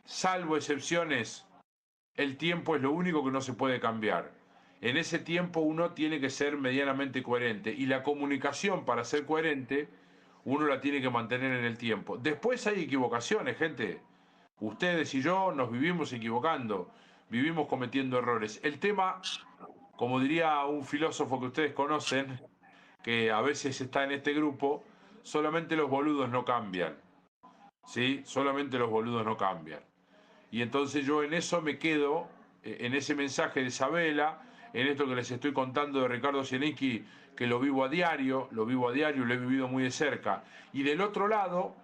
Salvo excepciones, el tiempo es lo único que no se puede cambiar. En ese tiempo uno tiene que ser medianamente coherente. Y la comunicación para ser coherente, uno la tiene que mantener en el tiempo. Después hay equivocaciones, gente. Ustedes y yo nos vivimos equivocando, vivimos cometiendo errores. El tema, como diría un filósofo que ustedes conocen, que a veces está en este grupo, solamente los boludos no cambian. ¿Sí? Solamente los boludos no cambian. Y entonces yo en eso me quedo, en ese mensaje de Isabela, en esto que les estoy contando de Ricardo Zielinski, que lo vivo a diario, lo he vivido muy de cerca. Y del otro lado,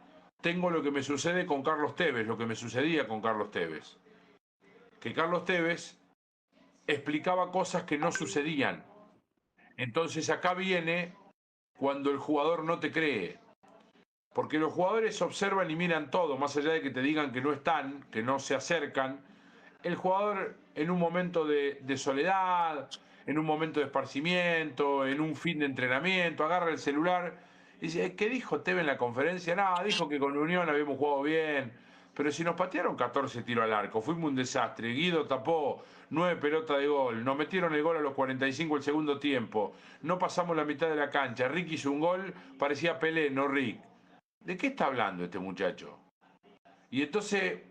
tengo lo que me sucede con Carlos Tevez, lo que me sucedía con Carlos Tevez. Que Carlos Tevez explicaba cosas que no sucedían. Entonces acá viene cuando el jugador no te cree. Porque los jugadores observan y miran todo, más allá de que te digan que no están, que no se acercan. El jugador en un momento de soledad, en un momento de esparcimiento, en un fin de entrenamiento, agarra el celular y dice, ¿qué dijo Tevez en la conferencia? Nada, dijo que con Unión habíamos jugado bien, pero si nos patearon 14 tiros al arco, fuimos un desastre, Guido tapó 9 pelotas de gol, nos metieron el gol a los 45 del segundo tiempo, no pasamos la mitad de la cancha, Rick hizo un gol, parecía Pelé, no Rick. ¿De qué está hablando este muchacho? Y entonces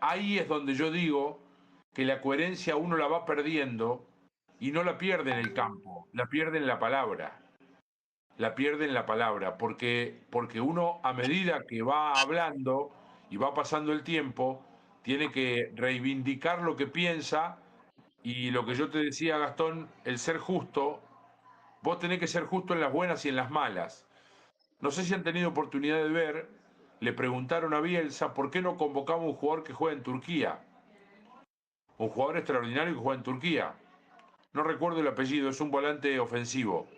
ahí es donde yo digo que la coherencia uno la va perdiendo y no la pierde en el campo, la pierde en la palabra. La pierde en la palabra, porque uno a medida que va hablando y va pasando el tiempo, tiene que reivindicar lo que piensa y lo que yo te decía, Gastón, el ser justo, vos tenés que ser justo en las buenas y en las malas. No sé si han tenido oportunidad de ver, le preguntaron a Bielsa por qué no convocamos a un jugador que juega en Turquía. Un jugador extraordinario que juega en Turquía. No recuerdo el apellido, es un volante ofensivo.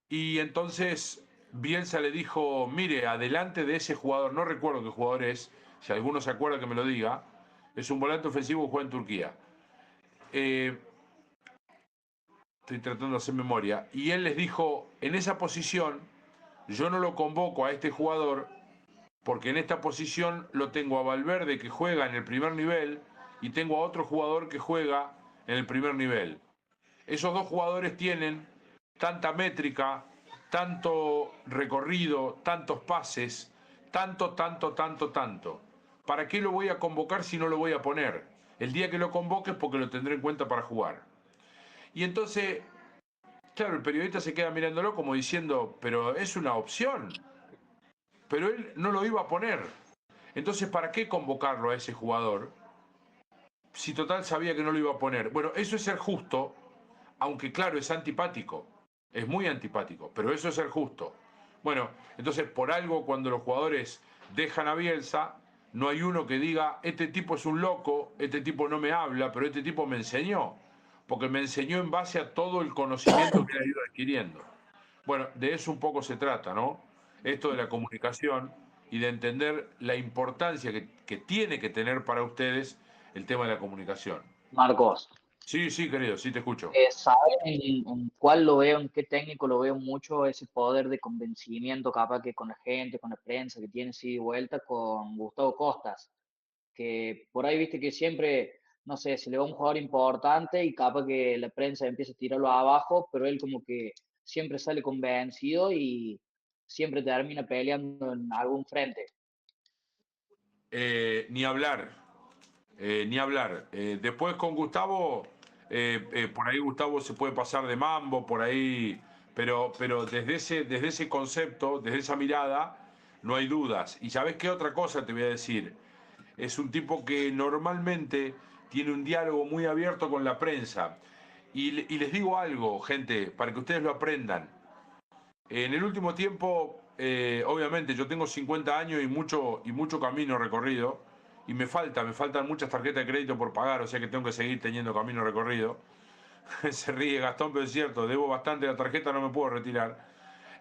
Y entonces Bielsa le dijo, mire, adelante de ese jugador, no recuerdo qué jugador es, si alguno se acuerda que me lo diga, es un volante ofensivo que juega en Turquía. Estoy tratando de hacer memoria. Y él les dijo, en esa posición, yo no lo convoco a este jugador porque en esta posición lo tengo a Valverde que juega en el primer nivel y tengo a otro jugador que juega en el primer nivel. Esos dos jugadores tienen tanta métrica, tanto recorrido, tantos pases, tanto. ¿Para qué lo voy a convocar si no lo voy a poner? El día que lo convoque es porque lo tendré en cuenta para jugar. Y entonces, claro, el periodista se queda mirándolo como diciendo, pero es una opción. Pero él no lo iba a poner. Entonces, ¿para qué convocarlo a ese jugador? Si total sabía que no lo iba a poner. Bueno, eso es ser justo, aunque claro, es antipático. Es muy antipático, pero eso es ser justo. Bueno, entonces por algo cuando los jugadores dejan a Bielsa, no hay uno que diga, este tipo es un loco, este tipo no me habla, pero este tipo me enseñó. Porque me enseñó en base a todo el conocimiento que ha ido adquiriendo. Bueno, de eso un poco se trata, ¿no? Esto de la comunicación y de entender la importancia que tiene que tener para ustedes el tema de la comunicación. Marcos, Sí, sí, querido, sí te escucho. ¿sabes en cuál lo veo, en qué técnico lo veo mucho ese poder de convencimiento, capaz que con la gente, con la prensa, que tiene así de vuelta con Gustavo Costas? Que por ahí viste que siempre, no sé, se le va un jugador importante y capaz que la prensa empieza a tirarlo abajo, pero él como que siempre sale convencido y siempre termina peleando en algún frente. Ni hablar, ni hablar. Después con Gustavo, por ahí Gustavo se puede pasar de mambo, por ahí, pero desde ese concepto, desde esa mirada, no hay dudas. Y ¿sabés qué otra cosa te voy a decir? Es un tipo que normalmente tiene un diálogo muy abierto con la prensa. Y les digo algo, gente, para que ustedes lo aprendan. En el último tiempo, obviamente, yo tengo 50 años y mucho camino recorrido. Y me faltan muchas tarjetas de crédito por pagar, o sea que tengo que seguir teniendo camino recorrido. Se ríe Gastón, pero es cierto, debo bastante la tarjeta, no me puedo retirar.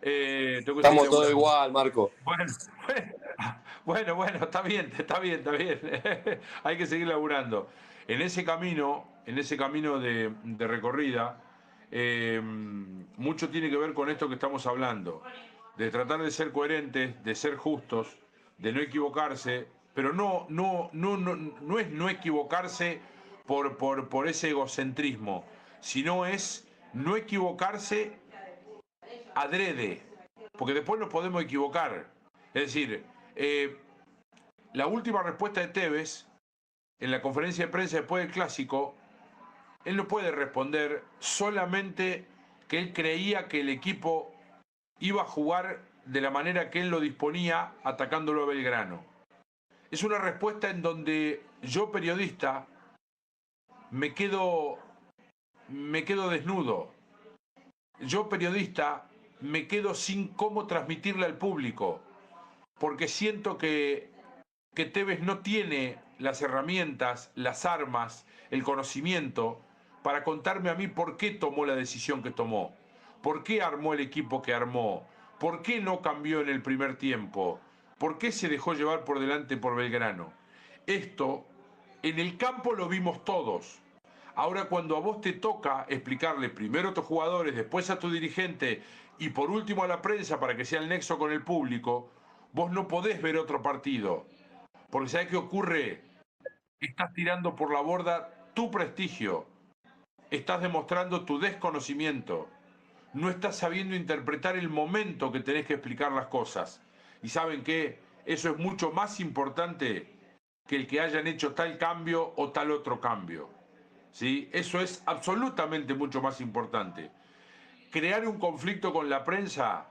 Tengo que seguir Estamos todos laburando. igual, Marco. Bueno, está bien. Hay que seguir laburando. En ese camino de recorrida, mucho tiene que ver con esto que estamos hablando, de tratar de ser coherentes, de ser justos, de no equivocarse, pero no es no equivocarse por ese egocentrismo, sino es no equivocarse adrede, porque después nos podemos equivocar. Es decir, la última respuesta de Tevez en la conferencia de prensa después del clásico, él no puede responder solamente que él creía que el equipo iba a jugar de la manera que él lo disponía atacándolo a Belgrano. Es una respuesta en donde yo, periodista, me quedo desnudo. Yo, periodista, me quedo sin cómo transmitirle al público, porque siento que Tevez no tiene las herramientas, las armas, el conocimiento para contarme a mí por qué tomó la decisión que tomó, por qué armó el equipo que armó, por qué no cambió en el primer tiempo, por qué se dejó llevar por delante por Belgrano. Esto en el campo lo vimos todos. Ahora cuando a vos te toca explicarle primero a tus jugadores, después a tu dirigente y por último a la prensa para que sea el nexo con el público, vos no podés ver otro partido. Porque ¿sabés qué ocurre? Estás tirando por la borda tu prestigio. Estás demostrando tu desconocimiento. No estás sabiendo interpretar el momento que tenés que explicar las cosas. Y ¿saben qué? Eso es mucho más importante que el que hayan hecho tal cambio o tal otro cambio. ¿Sí? Eso es absolutamente mucho más importante. Crear un conflicto con la prensa,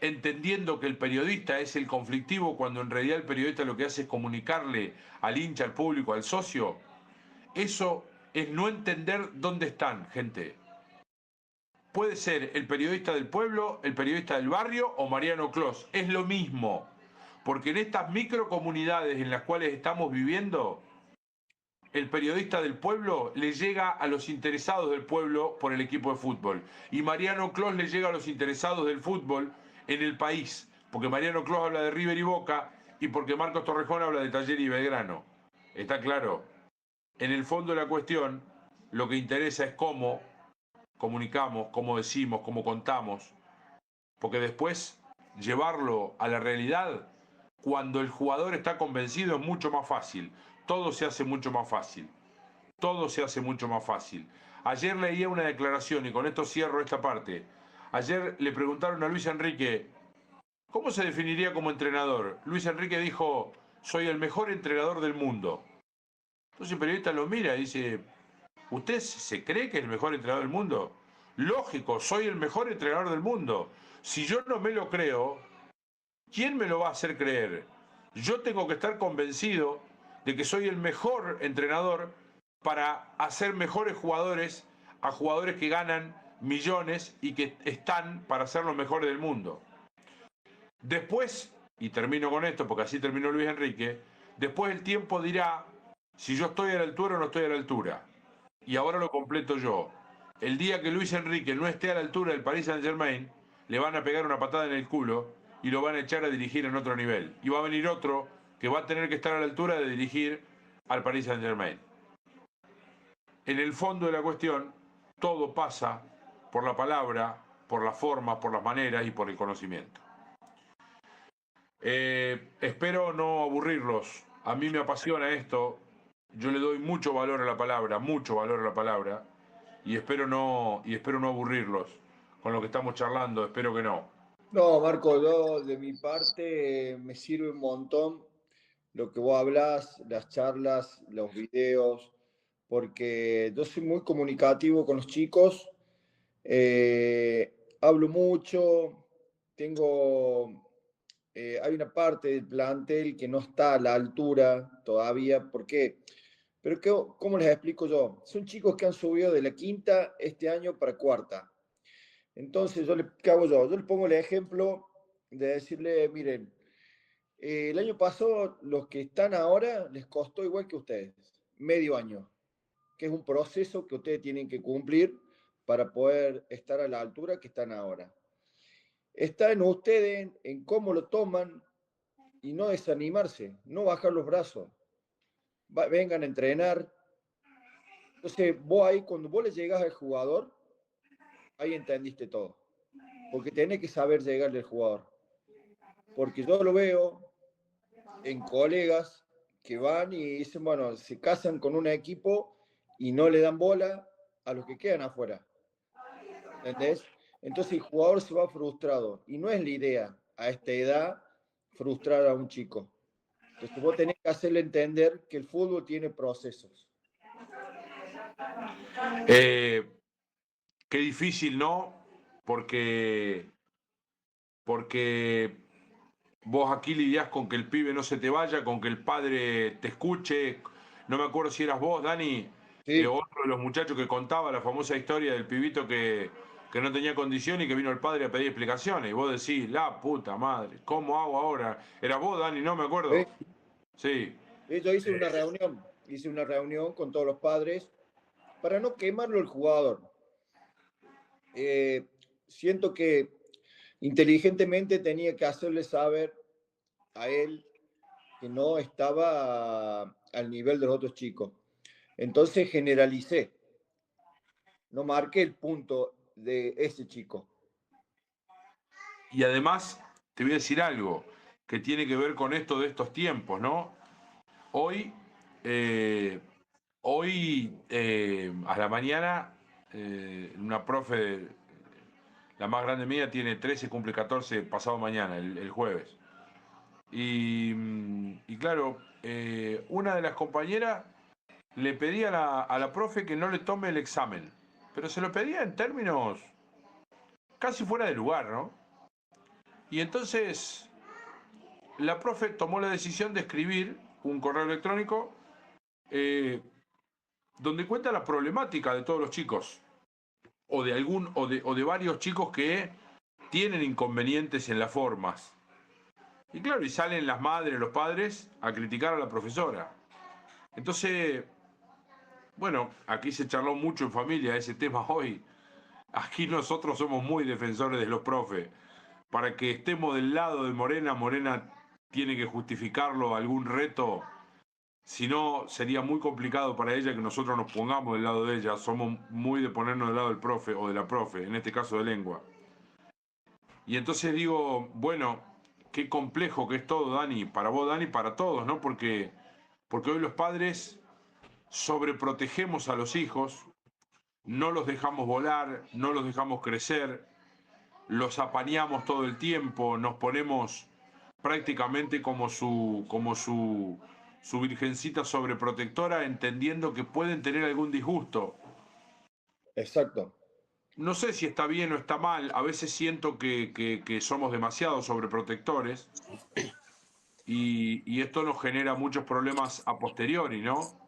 entendiendo que el periodista es el conflictivo, cuando en realidad el periodista lo que hace es comunicarle al hincha, al público, al socio, eso es no entender dónde están, gente. Puede ser el periodista del pueblo, el periodista del barrio o Mariano Clos. Es lo mismo. Porque en estas microcomunidades en las cuales estamos viviendo, el periodista del pueblo le llega a los interesados del pueblo por el equipo de fútbol. Y Mariano Clos le llega a los interesados del fútbol en el país. Porque Mariano Clos habla de River y Boca y porque Marcos Torrejón habla de Talleres y Belgrano. ¿Está claro? En el fondo de la cuestión, lo que interesa es cómo comunicamos, cómo decimos, cómo contamos. Porque después, llevarlo a la realidad, cuando el jugador está convencido, es mucho más fácil. Todo se hace mucho más fácil. Todo se hace mucho más fácil. Ayer leía una declaración, y con esto cierro esta parte. Ayer le preguntaron a Luis Enrique, ¿cómo se definiría como entrenador? Luis Enrique dijo, soy el mejor entrenador del mundo. Entonces el periodista lo mira y dice, ¿usted se cree que es el mejor entrenador del mundo? Lógico, soy el mejor entrenador del mundo. Si yo no me lo creo, ¿quién me lo va a hacer creer? Yo tengo que estar convencido de que soy el mejor entrenador para hacer mejores jugadores a jugadores que ganan millones y que están para ser los mejores del mundo. Después, y termino con esto porque así terminó Luis Enrique, después el tiempo dirá si yo estoy a la altura o no estoy a la altura. Y ahora lo completo yo. el día que Luis Enrique no esté a la altura del Paris Saint-Germain, le van a pegar una patada en el culo y lo van a echar a dirigir en otro nivel. Y va a venir otro que va a tener que estar a la altura de dirigir al Paris Saint-Germain. En el fondo de la cuestión, todo pasa por la palabra, por las formas, por las maneras y por el conocimiento. Espero no aburrirlos. A mí me apasiona esto. Yo le doy mucho valor a la palabra, mucho valor a la palabra. Y espero no aburrirlos con lo que estamos charlando. Espero que no. No, Marco, yo de mi parte me sirve un montón lo que vos hablas, las charlas, los videos, porque yo soy muy comunicativo con los chicos, hablo mucho, hay una parte del plantel que no está a la altura todavía. ¿Por qué? Pero ¿cómo les explico yo? Son chicos que han subido de la quinta este año para cuarta. Entonces, ¿qué hago yo? Yo les pongo el ejemplo de decirle, miren, el año pasado los que están ahora les costó igual que ustedes, medio año, que es un proceso que ustedes tienen que cumplir para poder estar a la altura que están ahora. Está en ustedes en cómo lo toman y no desanimarse, no bajar los brazos. Vengan a entrenar. Entonces, vos ahí, cuando vos le llegas al jugador, ahí entendiste todo. Porque tenés que saber llegarle al jugador. Porque yo lo veo en colegas que van y dicen, bueno, se casan con un equipo y no le dan bola a los que quedan afuera. ¿Entendés? Entonces el jugador se va frustrado. Y no es la idea a esta edad frustrar a un chico. Entonces vos tenés que hacerle entender que el fútbol tiene procesos. Qué difícil, ¿no? Porque vos aquí lidiás con que el pibe no se te vaya, con que el padre te escuche. No me acuerdo si eras vos, Dani, Sí. otro de los muchachos que contaba la famosa historia del pibito que no tenía condición y que vino el padre a pedir explicaciones. Y vos decís, la puta madre, ¿cómo hago ahora? ¿Eras vos, Dani? No me acuerdo. Sí. Yo hice una reunión con todos los padres para no quemarlo el jugador. Siento que inteligentemente tenía que hacerle saber a él que no estaba al nivel de los otros chicos. Entonces generalicé, no marqué el punto de ese chico. Y además, te voy a decir algo que tiene que ver con esto de estos tiempos, ¿no? Hoy, a la mañana, una profe, la más grande mía, tiene 13, cumple 14 pasado mañana, el jueves. Y claro, una de las compañeras le pedía a la profe que no le tome el examen, pero se lo pedía en términos casi fuera de lugar, ¿no? Y entonces la profe tomó la decisión de escribir un correo electrónico donde cuenta la problemática de todos los chicos, o de varios chicos que tienen inconvenientes en las formas. Y claro, y salen las madres, los padres, a criticar a la profesora. Entonces, bueno, aquí se charló mucho en familia ese tema hoy. Aquí nosotros somos muy defensores de los profes. Para que estemos del lado de Morena, Morena tiene que justificarlo algún reto. Si no, sería muy complicado para ella que nosotros nos pongamos del lado de ella. Somos muy de ponernos del lado del profe o de la profe, en este caso de lengua. Y entonces digo, bueno, qué complejo que es todo, Dani. Para vos, Dani, para todos, ¿no? Porque hoy los padres sobreprotegemos a los hijos, no los dejamos volar, no los dejamos crecer, los apañamos todo el tiempo, nos ponemos prácticamente como su virgencita sobreprotectora, entendiendo que pueden tener algún disgusto. Exacto. No sé si está bien o está mal, a veces siento que somos demasiado sobreprotectores y esto nos genera muchos problemas a posteriori, ¿no?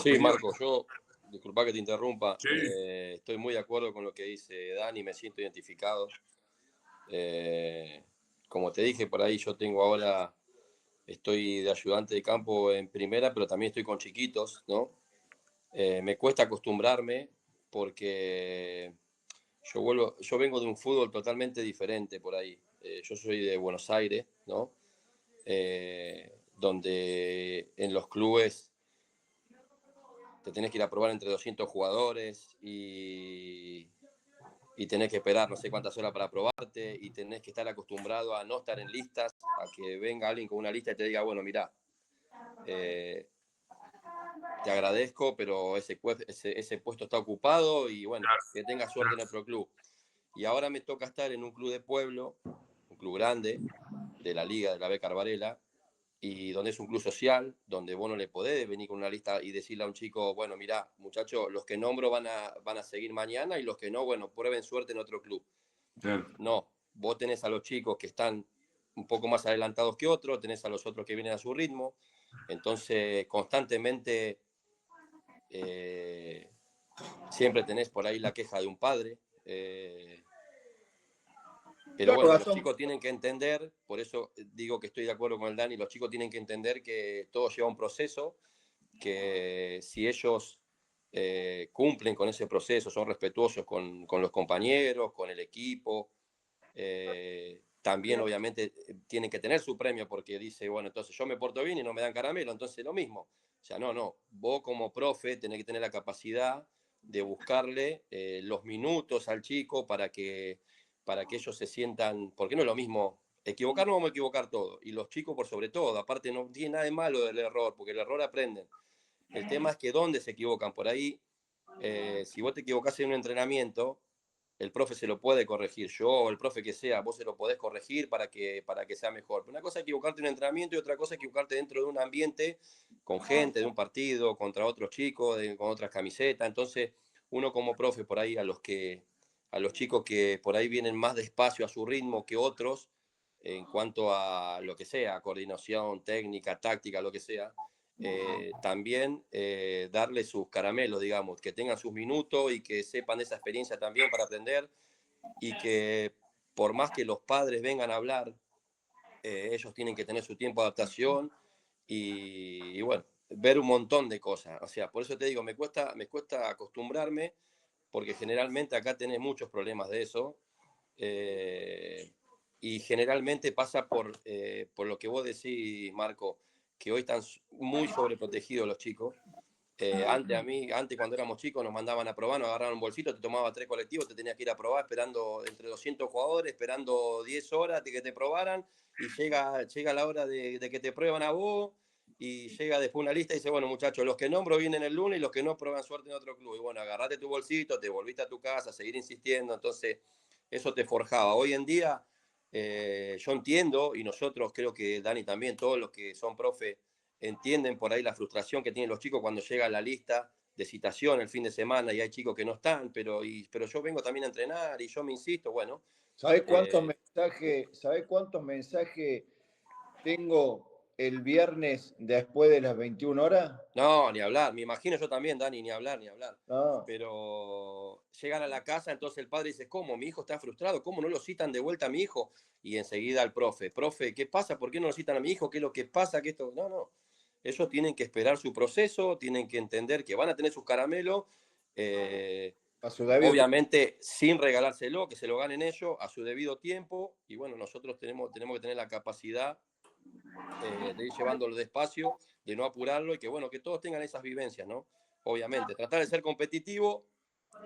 Sí, Marco, yo, disculpa que te interrumpa, Sí. estoy muy de acuerdo con lo que dice Dani, me siento identificado. Como te dije, por ahí yo tengo ahora, estoy de ayudante de campo en primera, pero también estoy con chiquitos, ¿no? Me cuesta acostumbrarme porque yo vengo de un fútbol totalmente diferente por ahí. Yo soy de Buenos Aires, ¿no? Donde en los clubes te tenés que ir a probar entre 200 jugadores y tenés que esperar no sé cuántas horas para probarte y tenés que estar acostumbrado a no estar en listas, a que venga alguien con una lista y te diga, bueno, mirá, te agradezco, pero ese puesto está ocupado y bueno, que tengas suerte en otro club. Y ahora me toca estar en un club de pueblo, un club grande, de la Liga de la Beca Varela, y donde es un club social, donde vos no le podés venir con una lista y decirle a un chico, bueno, mirá, muchachos, los que nombro van a seguir mañana y los que no, bueno, prueben suerte en otro club. No, vos tenés a los chicos que están un poco más adelantados que otros, tenés a los otros que vienen a su ritmo, entonces constantemente siempre tenés por ahí la queja de un padre, pero bueno, los chicos tienen que entender, por eso digo que estoy de acuerdo con el Dani, los chicos tienen que entender que todo lleva un proceso, que si ellos cumplen con ese proceso, son respetuosos con los compañeros, con el equipo, también obviamente tienen que tener su premio porque dice, bueno, entonces yo me porto bien y no me dan caramelo, entonces lo mismo. O sea, no, vos como profe tenés que tener la capacidad de buscarle los minutos al chico para que ellos se sientan, porque no es lo mismo, equivocar no vamos a equivocar todo, y los chicos por sobre todo, aparte no tiene nada de malo del error, porque el error aprenden. El tema es que dónde se equivocan, por ahí, si vos te equivocás en un entrenamiento, el profe se lo puede corregir, yo o el profe que sea, vos se lo podés corregir para que sea mejor. Pero una cosa es equivocarte en un entrenamiento y otra cosa es equivocarte dentro de un ambiente con gente, de un partido, contra otros chicos, con otras camisetas. Entonces, uno como profe, por ahí a los chicos que por ahí vienen más despacio a su ritmo que otros, en cuanto a lo que sea, coordinación, técnica, táctica, lo que sea, también darle sus caramelos, digamos, que tengan sus minutos y que sepan esa experiencia también para aprender y que por más que los padres vengan a hablar, ellos tienen que tener su tiempo de adaptación y bueno, ver un montón de cosas. O sea, por eso te digo, me cuesta acostumbrarme porque generalmente acá tenés muchos problemas de eso y generalmente pasa por lo que vos decís, Marco, que hoy están muy sobreprotegidos los chicos. Antes cuando éramos chicos nos mandaban a probar, nos agarraban un bolsito, te tomaba 3 colectivos, te tenías que ir a probar esperando entre 200 jugadores, esperando 10 horas de que te probaran y llega la hora de que te prueban a vos y llega después una lista y dice, bueno muchachos, los que nombro vienen el lunes y los que no prueban suerte en otro club. Y bueno, agarrate tu bolsito, te volviste a tu casa, seguir insistiendo, entonces eso te forjaba. Hoy en día yo entiendo, y nosotros creo que Dani también, todos los que son profe, entienden por ahí la frustración que tienen los chicos cuando llega la lista de citación el fin de semana y hay chicos que no están, pero yo vengo también a entrenar y yo me insisto, bueno. ¿Sabés cuántos mensajes tengo el viernes después de las 21 horas? No, ni hablar, me imagino yo también, Dani, ni hablar. No. Pero llegan a la casa, entonces el padre dice, ¿cómo? Mi hijo está frustrado, ¿cómo no lo citan de vuelta a mi hijo? Y enseguida el profe, ¿qué pasa? ¿Por qué no lo citan a mi hijo? ¿Qué es lo que pasa? ¿Qué esto? No. Ellos tienen que esperar su proceso, tienen que entender que van a tener sus caramelos, obviamente sin regalárselo, que se lo ganen ellos a su debido tiempo, y bueno, nosotros tenemos que tener la capacidad de ir llevándolo despacio, de no apurarlo, y que bueno, que todos tengan esas vivencias, ¿no? Obviamente, tratar de ser competitivo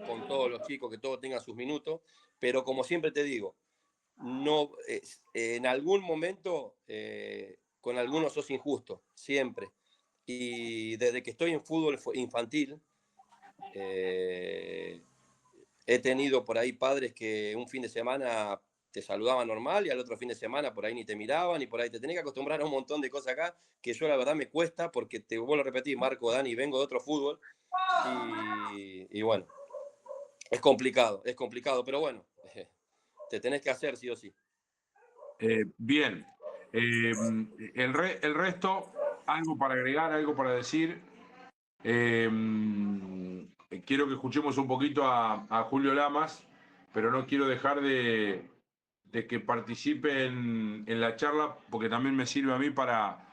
con todos los chicos, que todos tengan sus minutos, pero como siempre te digo, no, en algún momento con algunos sos injusto, siempre. Y desde que estoy en fútbol infantil, he tenido por ahí padres que un fin de semana te saludaban normal y al otro fin de semana por ahí ni te miraban y por ahí te tenés que acostumbrar a un montón de cosas acá que yo la verdad me cuesta porque te vuelvo a repetir, Marco, Dani, vengo de otro fútbol y bueno, es complicado, pero bueno, te tenés que hacer sí o sí. Bien. El resto, algo para agregar, algo para decir. Quiero que escuchemos un poquito a Julio Lamas, pero no quiero dejar de que participe en la charla, porque también me sirve a mí para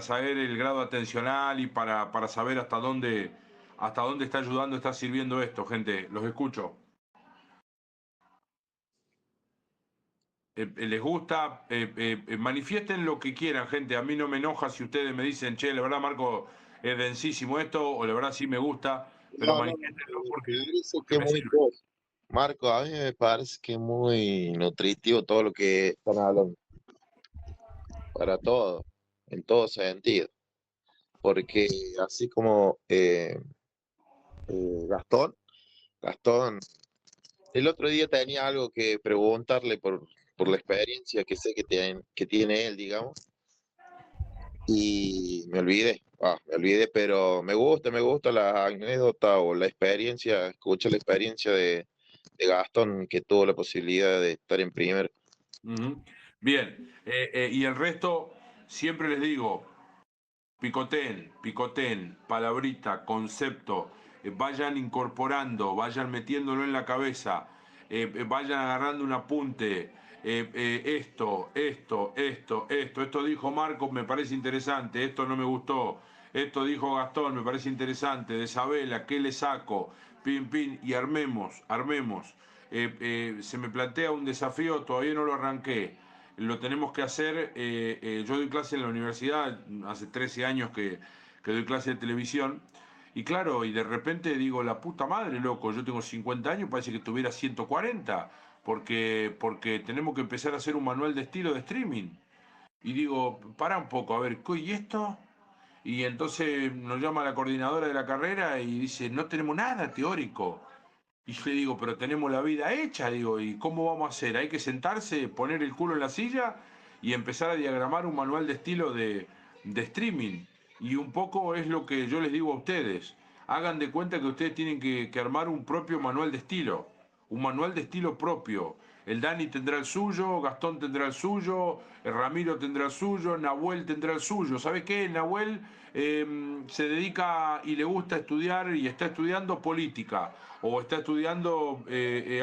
saber el grado atencional y para saber hasta dónde hasta dónde está ayudando, está sirviendo esto, gente. Los escucho. Les gusta, manifiesten lo que quieran, gente. A mí no me enoja si ustedes me dicen, che, la verdad, Marco, es densísimo esto, o la verdad sí me gusta, pero No, manifiéstenlo porque que me muy sirve. Marco, a mí me parece que es muy nutritivo todo lo que están hablando, para todo, en todo sentido. Porque así como Gastón, el otro día tenía algo que preguntarle por la experiencia que sé que tiene él, digamos, y me olvidé, pero me gusta la anécdota o la experiencia, escucha la experiencia de Gastón, que tuvo la posibilidad de estar en primero. Bien, y el resto, siempre les digo, picoten, palabrita, concepto, vayan incorporando, vayan metiéndolo en la cabeza, vayan agarrando un apunte, esto dijo Marcos, me parece interesante, esto no me gustó, esto dijo Gastón, me parece interesante, de Isabela, ¿qué le saco? Pin, y armemos. Se me plantea un desafío, todavía no lo arranqué. Lo tenemos que hacer. Yo doy clase en la universidad, hace 13 años que doy clase de televisión. Y claro, y de repente digo, la puta madre, loco, yo tengo 50 años, parece que tuviera 140, porque tenemos que empezar a hacer un manual de estilo de streaming. Y digo, para un poco, a ver, ¿y esto? Y entonces nos llama la coordinadora de la carrera y dice, no tenemos nada teórico. Y yo le digo, pero tenemos la vida hecha, digo, ¿y cómo vamos a hacer? Hay que sentarse, poner el culo en la silla y empezar a diagramar un manual de estilo de streaming. Y un poco es lo que yo les digo a ustedes. Hagan de cuenta que ustedes tienen que armar un propio manual de estilo. Un manual de estilo propio. El Dani tendrá el suyo, Gastón tendrá el suyo, el Ramiro tendrá el suyo, Nahuel tendrá el suyo. ¿Sabe qué? Nahuel se dedica y le gusta estudiar y está estudiando política o está estudiando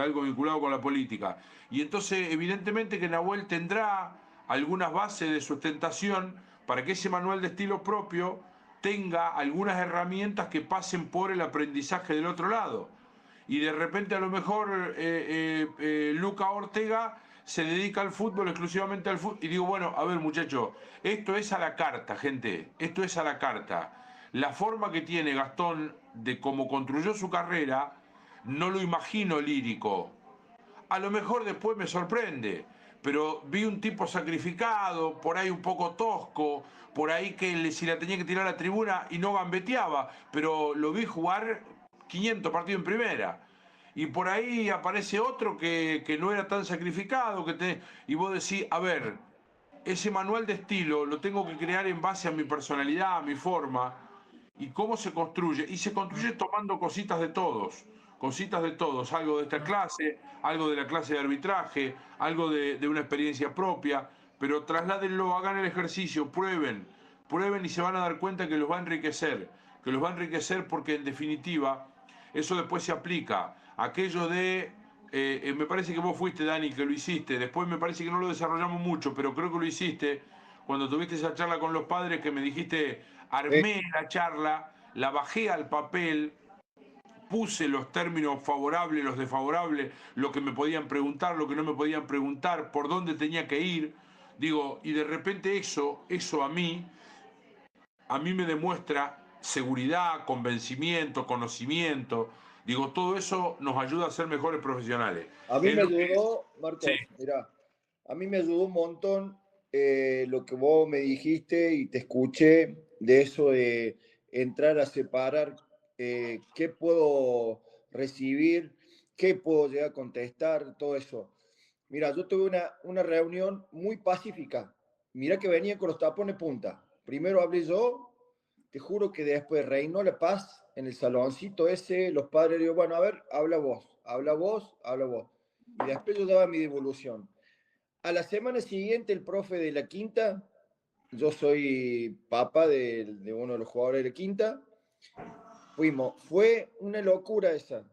algo vinculado con la política. Y entonces evidentemente que Nahuel tendrá algunas bases de sustentación para que ese manual de estilo propio tenga algunas herramientas que pasen por el aprendizaje del otro lado. Y de repente a lo mejor Luca Ortega se dedica al fútbol, exclusivamente al fútbol. Y digo, bueno, a ver muchachos, esto es a la carta, gente, esto es a la carta. La forma que tiene Gastón de cómo construyó su carrera, no lo imagino lírico. A lo mejor después me sorprende, pero vi un tipo sacrificado, por ahí un poco tosco, por ahí que si la tenía que tirar a la tribuna y no gambeteaba, pero lo vi jugar 500 partidos en primera. Y por ahí aparece otro que no era tan sacrificado, y vos decís, a ver, ese manual de estilo lo tengo que crear en base a mi personalidad, a mi forma, y cómo se construye. Y se construye tomando cositas de todos, algo de esta clase, algo de la clase de arbitraje, algo de una experiencia propia, pero trasládenlo, hagan el ejercicio, prueben y se van a dar cuenta que los va a enriquecer porque en definitiva eso después se aplica. Aquello de me parece que vos fuiste, Dani, que lo hiciste. Después me parece que no lo desarrollamos mucho, pero creo que lo hiciste cuando tuviste esa charla con los padres que me dijiste, armé la charla, la bajé al papel, puse los términos favorables, los desfavorables, lo que me podían preguntar, lo que no me podían preguntar, por dónde tenía que ir. Digo, y de repente eso a mí me demuestra seguridad, convencimiento, conocimiento. Digo, todo eso nos ayuda a ser mejores profesionales. A mí Es me lo que- ayudó, Sí. Marcos, mirá, a mí me ayudó un montón lo que vos me dijiste y te escuché de eso de entrar a separar qué puedo recibir, qué puedo llegar a contestar, todo eso. Mira, yo tuve una reunión muy pacífica. Mira que venía con los tapones punta. Primero hablé yo, te juro que después reinó la paz en el saloncito ese. Los padres digo, bueno, a ver, habla vos, habla vos, habla vos. Y después yo daba mi devolución. A la semana siguiente, el profe de la quinta, yo soy papá de uno de los jugadores de la quinta, fuimos. Fue una locura esa.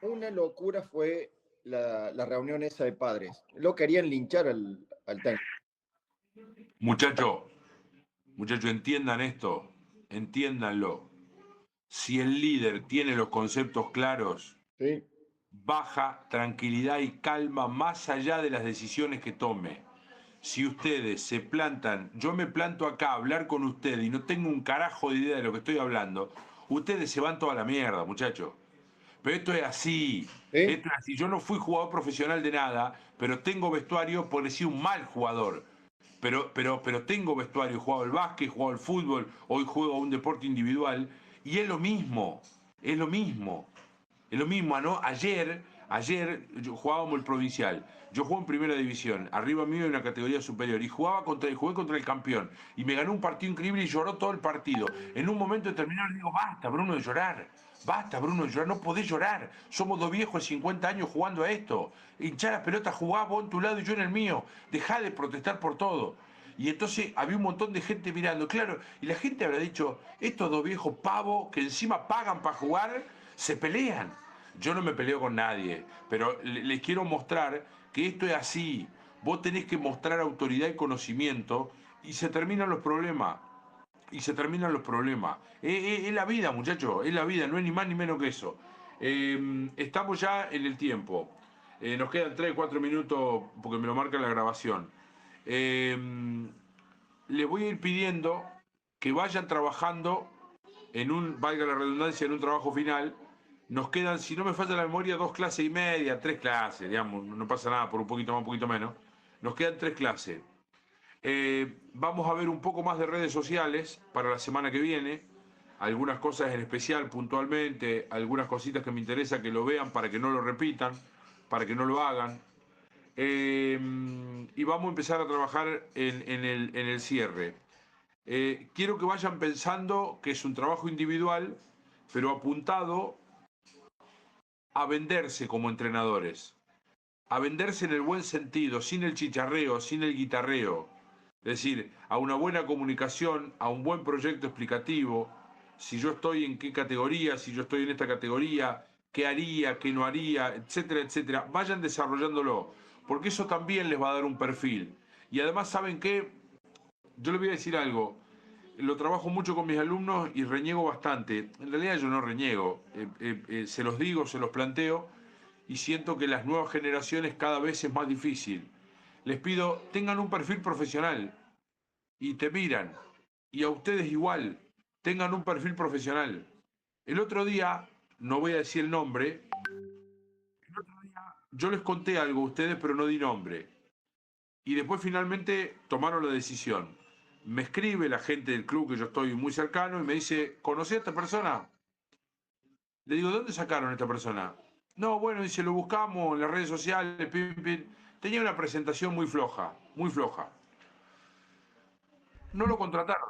Una locura fue la reunión esa de padres. Lo querían linchar al técnico. Muchachos, entiendan esto, entiéndanlo. si el líder tiene los conceptos claros, Sí. baja, tranquilidad y calma más allá de las decisiones que tome. Si ustedes se plantan, yo me planto acá a hablar con ustedes y no tengo un carajo de idea de lo que estoy hablando, ustedes se van toda la mierda, muchachos. Pero esto es así. Esto es así. Yo no fui jugador profesional de nada, pero tengo vestuario porque soy un mal jugador. Pero tengo vestuario, he jugado al básquet, he jugado al fútbol, hoy juego a un deporte individual y es lo mismo, es lo mismo. Es lo mismo, ¿no? Ayer jugábamos el provincial. Yo juego en primera división, arriba mío en una categoría superior. Y jugué contra el campeón. Y me ganó un partido increíble y lloró todo el partido. En un momento determinado le digo, basta, Bruno, de llorar. Basta, Bruno, de llorar. No podés llorar. Somos dos viejos de 50 años jugando a esto. Hinchá las pelotas, jugá vos en tu lado y yo en el mío. Dejá de protestar por todo. Y entonces había un montón de gente mirando, claro, y la gente habrá dicho, estos dos viejos pavos que encima pagan para jugar, se pelean. Yo no me peleo con nadie, pero les quiero mostrar que esto es así. Vos tenés que mostrar autoridad y conocimiento y se terminan los problemas. Y se terminan los problemas. Es la vida, muchachos, es la vida, no es ni más ni menos que eso. Estamos ya en el tiempo. Nos quedan 3, 4 minutos porque me lo marca la grabación. Les voy a ir pidiendo que vayan trabajando en un, valga la redundancia, en un trabajo final. Nos quedan, si no me falla la memoria, 2 clases y media, 3 clases, digamos, no pasa nada por un poquito más, un poquito menos. Nos quedan 3 clases. Vamos a ver un poco más de redes sociales para la semana que viene. Algunas cosas en especial, puntualmente, algunas cositas que me interesa que lo vean para que no lo repitan, para que no lo hagan. Y vamos a empezar a trabajar en el cierre. Quiero que vayan pensando que es un trabajo individual, pero apuntado a venderse como entrenadores. A venderse en el buen sentido, sin el chicharreo, sin el guitarreo. Es decir, a una buena comunicación, a un buen proyecto explicativo. Si yo estoy en qué categoría, si yo estoy en esta categoría, qué haría, qué no haría, etcétera, etcétera. Vayan desarrollándolo, porque eso también les va a dar un perfil. Y además, ¿saben qué? Yo les voy a decir algo. Lo trabajo mucho con mis alumnos y reniego bastante. En realidad yo no reniego. Se los digo, se los planteo y siento que las nuevas generaciones cada vez es más difícil. Les pido, tengan un perfil profesional y te miran. Y a ustedes igual, tengan un perfil profesional. El otro día, no voy a decir el nombre, yo les conté algo a ustedes pero no di nombre. Y después finalmente tomaron la decisión. Me escribe la gente del club que yo estoy muy cercano y me dice, ¿conocés a esta persona? Le digo, ¿de dónde sacaron a esta persona? No, bueno, dice, lo buscamos en las redes sociales, pim, pim. Tenía una presentación muy floja, muy floja. No lo contrataron.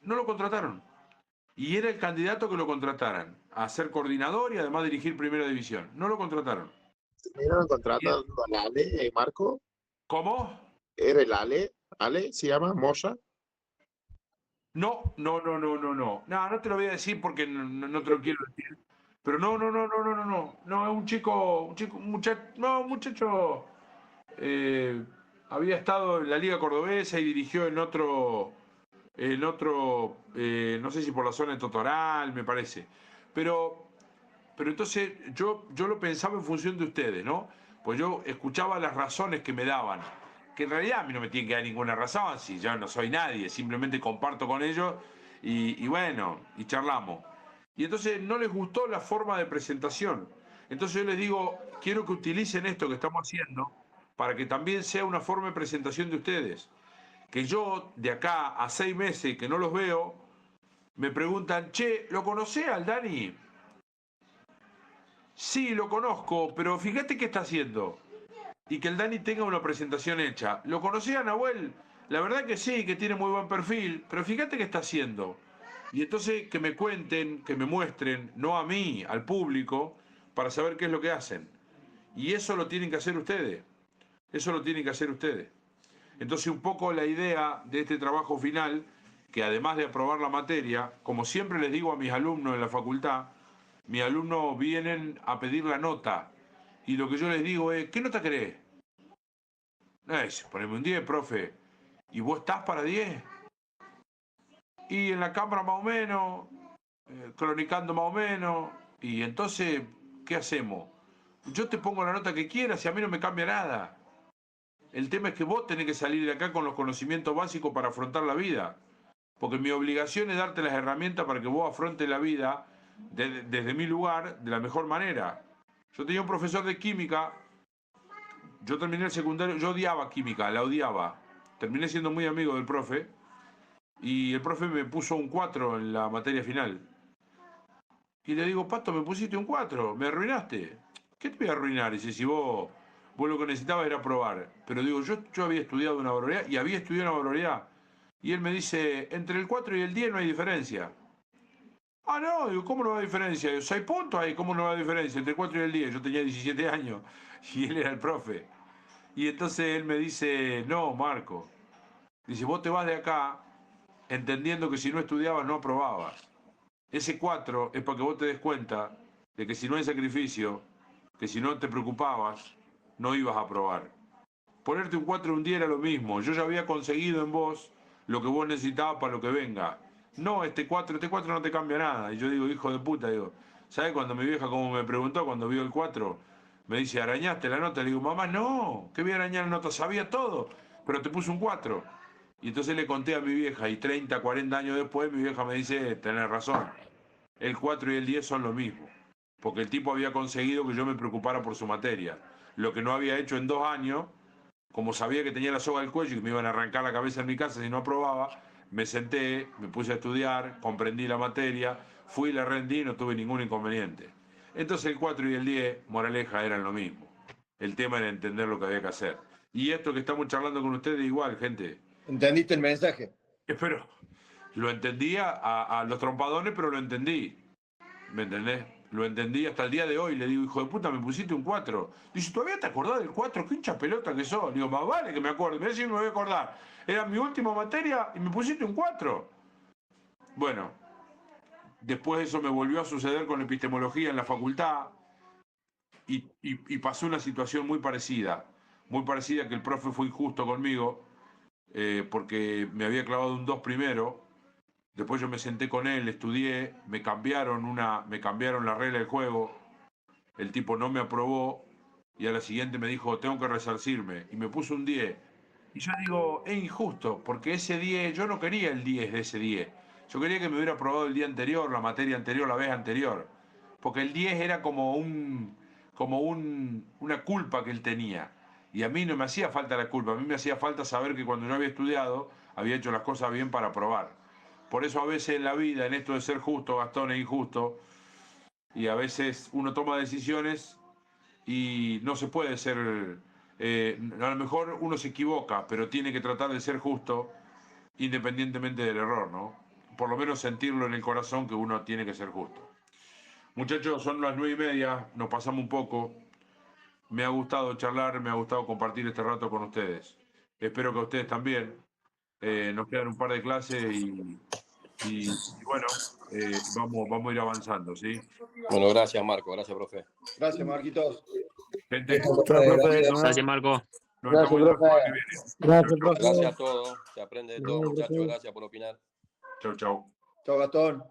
No lo contrataron. Y era el candidato que lo contrataran a ser coordinador y además dirigir primera división. No lo contrataron. ¿Era el contrato al Ale, Marco? ¿Cómo? ¿Era el Ale? ¿Ale se llama? ¿Moya? No. No te lo voy a decir porque no te lo quiero decir. Pero no. No, es un muchacho. Había estado en la Liga Cordobesa y dirigió en otro, no sé si por la zona de Totoral, me parece. Pero entonces yo lo pensaba en función de ustedes, ¿no? Pues yo escuchaba las razones que me daban, que en realidad a mí no me tienen que dar ninguna razón, si yo no soy nadie, simplemente comparto con ellos y bueno, y charlamos. Y entonces no les gustó la forma de presentación. Entonces yo les digo, quiero que utilicen esto que estamos haciendo para que también sea una forma de presentación de ustedes. Que yo, de acá a 6 meses que no los veo, me preguntan, che, ¿lo conocés al Dani? Sí, lo conozco, pero fíjate qué está haciendo. Y que el Dani tenga una presentación hecha. ¿Lo conocía, Nahuel? La verdad que sí, que tiene muy buen perfil, pero fíjate qué está haciendo. Y entonces que me cuenten, que me muestren, no a mí, al público, para saber qué es lo que hacen. Y eso lo tienen que hacer ustedes. Eso lo tienen que hacer ustedes. Entonces un poco la idea de este trabajo final, que además de aprobar la materia, como siempre les digo a mis alumnos en la facultad, mis alumnos vienen a pedir la nota. Y lo que yo les digo es, ¿qué nota querés? Poneme un 10, profe. ¿Y vos estás para 10? Y en la cámara más o menos. cronicando más o menos. Y entonces, ¿qué hacemos? Yo te pongo la nota que quieras y a mí no me cambia nada. El tema es que vos tenés que salir de acá con los conocimientos básicos para afrontar la vida. Porque mi obligación es darte las herramientas para que vos afrontes la vida desde mi lugar de la mejor manera. Yo tenía un profesor de química, yo terminé el secundario, yo odiaba química, la odiaba. Terminé siendo muy amigo del profe y el profe me puso un 4 en la materia final. Y le digo, Pato, me pusiste un 4, me arruinaste. ¿Qué te voy a arruinar? Dice, si vos lo que necesitabas era probar. Pero digo, yo había estudiado una barbaridad y había estudiado una barbaridad. Y él me dice, entre el 4 y el 10 no hay diferencia. Ah, no, digo, ¿cómo no va a diferencia? Digo, 6 puntos hay, ¿cómo no va a diferencia? Entre el 4 y el 10. Yo tenía 17 años y él era el profe. Y entonces él me dice, no, Marco. Dice, vos te vas de acá entendiendo que si no estudiabas no aprobabas. Ese 4 es para que vos te des cuenta de que si no hay sacrificio, que si no te preocupabas, no ibas a aprobar. Ponerte un 4 un día era lo mismo. Yo ya había conseguido en vos lo que vos necesitabas para lo que venga. No, este 4 no te cambia nada. Y yo digo, hijo de puta, digo, ¿sabes cuando mi vieja como me preguntó cuando vio el 4? Me dice, ¿arañaste la nota? Le digo, mamá, no, ¿qué voy a arañar la nota? Sabía todo, pero te puse un 4. Y entonces le conté a mi vieja y 30, 40 años después mi vieja me dice, tenés razón, el 4 y el 10 son lo mismo. Porque el tipo había conseguido que yo me preocupara por su materia. Lo que no había hecho en 2 años, como sabía que tenía la soga al cuello y que me iban a arrancar la cabeza en mi casa si no aprobaba, me senté, me puse a estudiar, comprendí la materia, fui y la rendí y no tuve ningún inconveniente. Entonces el 4 y el 10, moraleja, eran lo mismo. El tema era entender lo que había que hacer. Y esto que estamos charlando con ustedes igual, gente. ¿Entendiste el mensaje? Pero lo entendía a los trompadones, pero lo entendí. ¿Me entendés? Lo entendí hasta el día de hoy. Le digo, hijo de puta, me pusiste un 4. Dice, ¿todavía te acordás del 4? ¿Qué hincha pelota que sos? Digo, más vale que me acuerdo. Mirá si me voy a acordar. Era mi última materia y me pusiste un 4. Bueno, después eso me volvió a suceder con epistemología en la facultad y pasó una situación muy parecida. Muy parecida, que el profe fue injusto conmigo porque me había clavado un 2 primero. Después yo me senté con él, estudié, me cambiaron la regla del juego, el tipo no me aprobó y a la siguiente me dijo, tengo que resarcirme, y me puso un 10. Y yo digo, es injusto, porque ese 10, yo no quería el 10 de ese 10. Yo quería que me hubiera aprobado el día anterior, la materia anterior, la vez anterior. Porque el 10 era como una culpa que él tenía. Y a mí no me hacía falta la culpa, a mí me hacía falta saber que cuando yo había estudiado, había hecho las cosas bien para aprobar. Por eso a veces en la vida, en esto de ser justo, Gastón, es injusto, y a veces uno toma decisiones y no se puede ser, a lo mejor uno se equivoca, pero tiene que tratar de ser justo independientemente del error, ¿no? Por lo menos sentirlo en el corazón que uno tiene que ser justo. Muchachos, son las 9:30, nos pasamos un poco. Me ha gustado charlar, me ha gustado compartir este rato con ustedes. Espero que a ustedes también. Nos quedan un par de clases y bueno, vamos a ir avanzando, ¿sí? Bueno, gracias, Marco. Gracias, profe. Gracias, Marquitos. Gente, Gracias, Marco. nos estamos viendo la semana que viene. Gracias, profe. Gracias a todos. Se aprende de todo, muchachos. Gracias por opinar. Chau, chau. Chao, Gastón.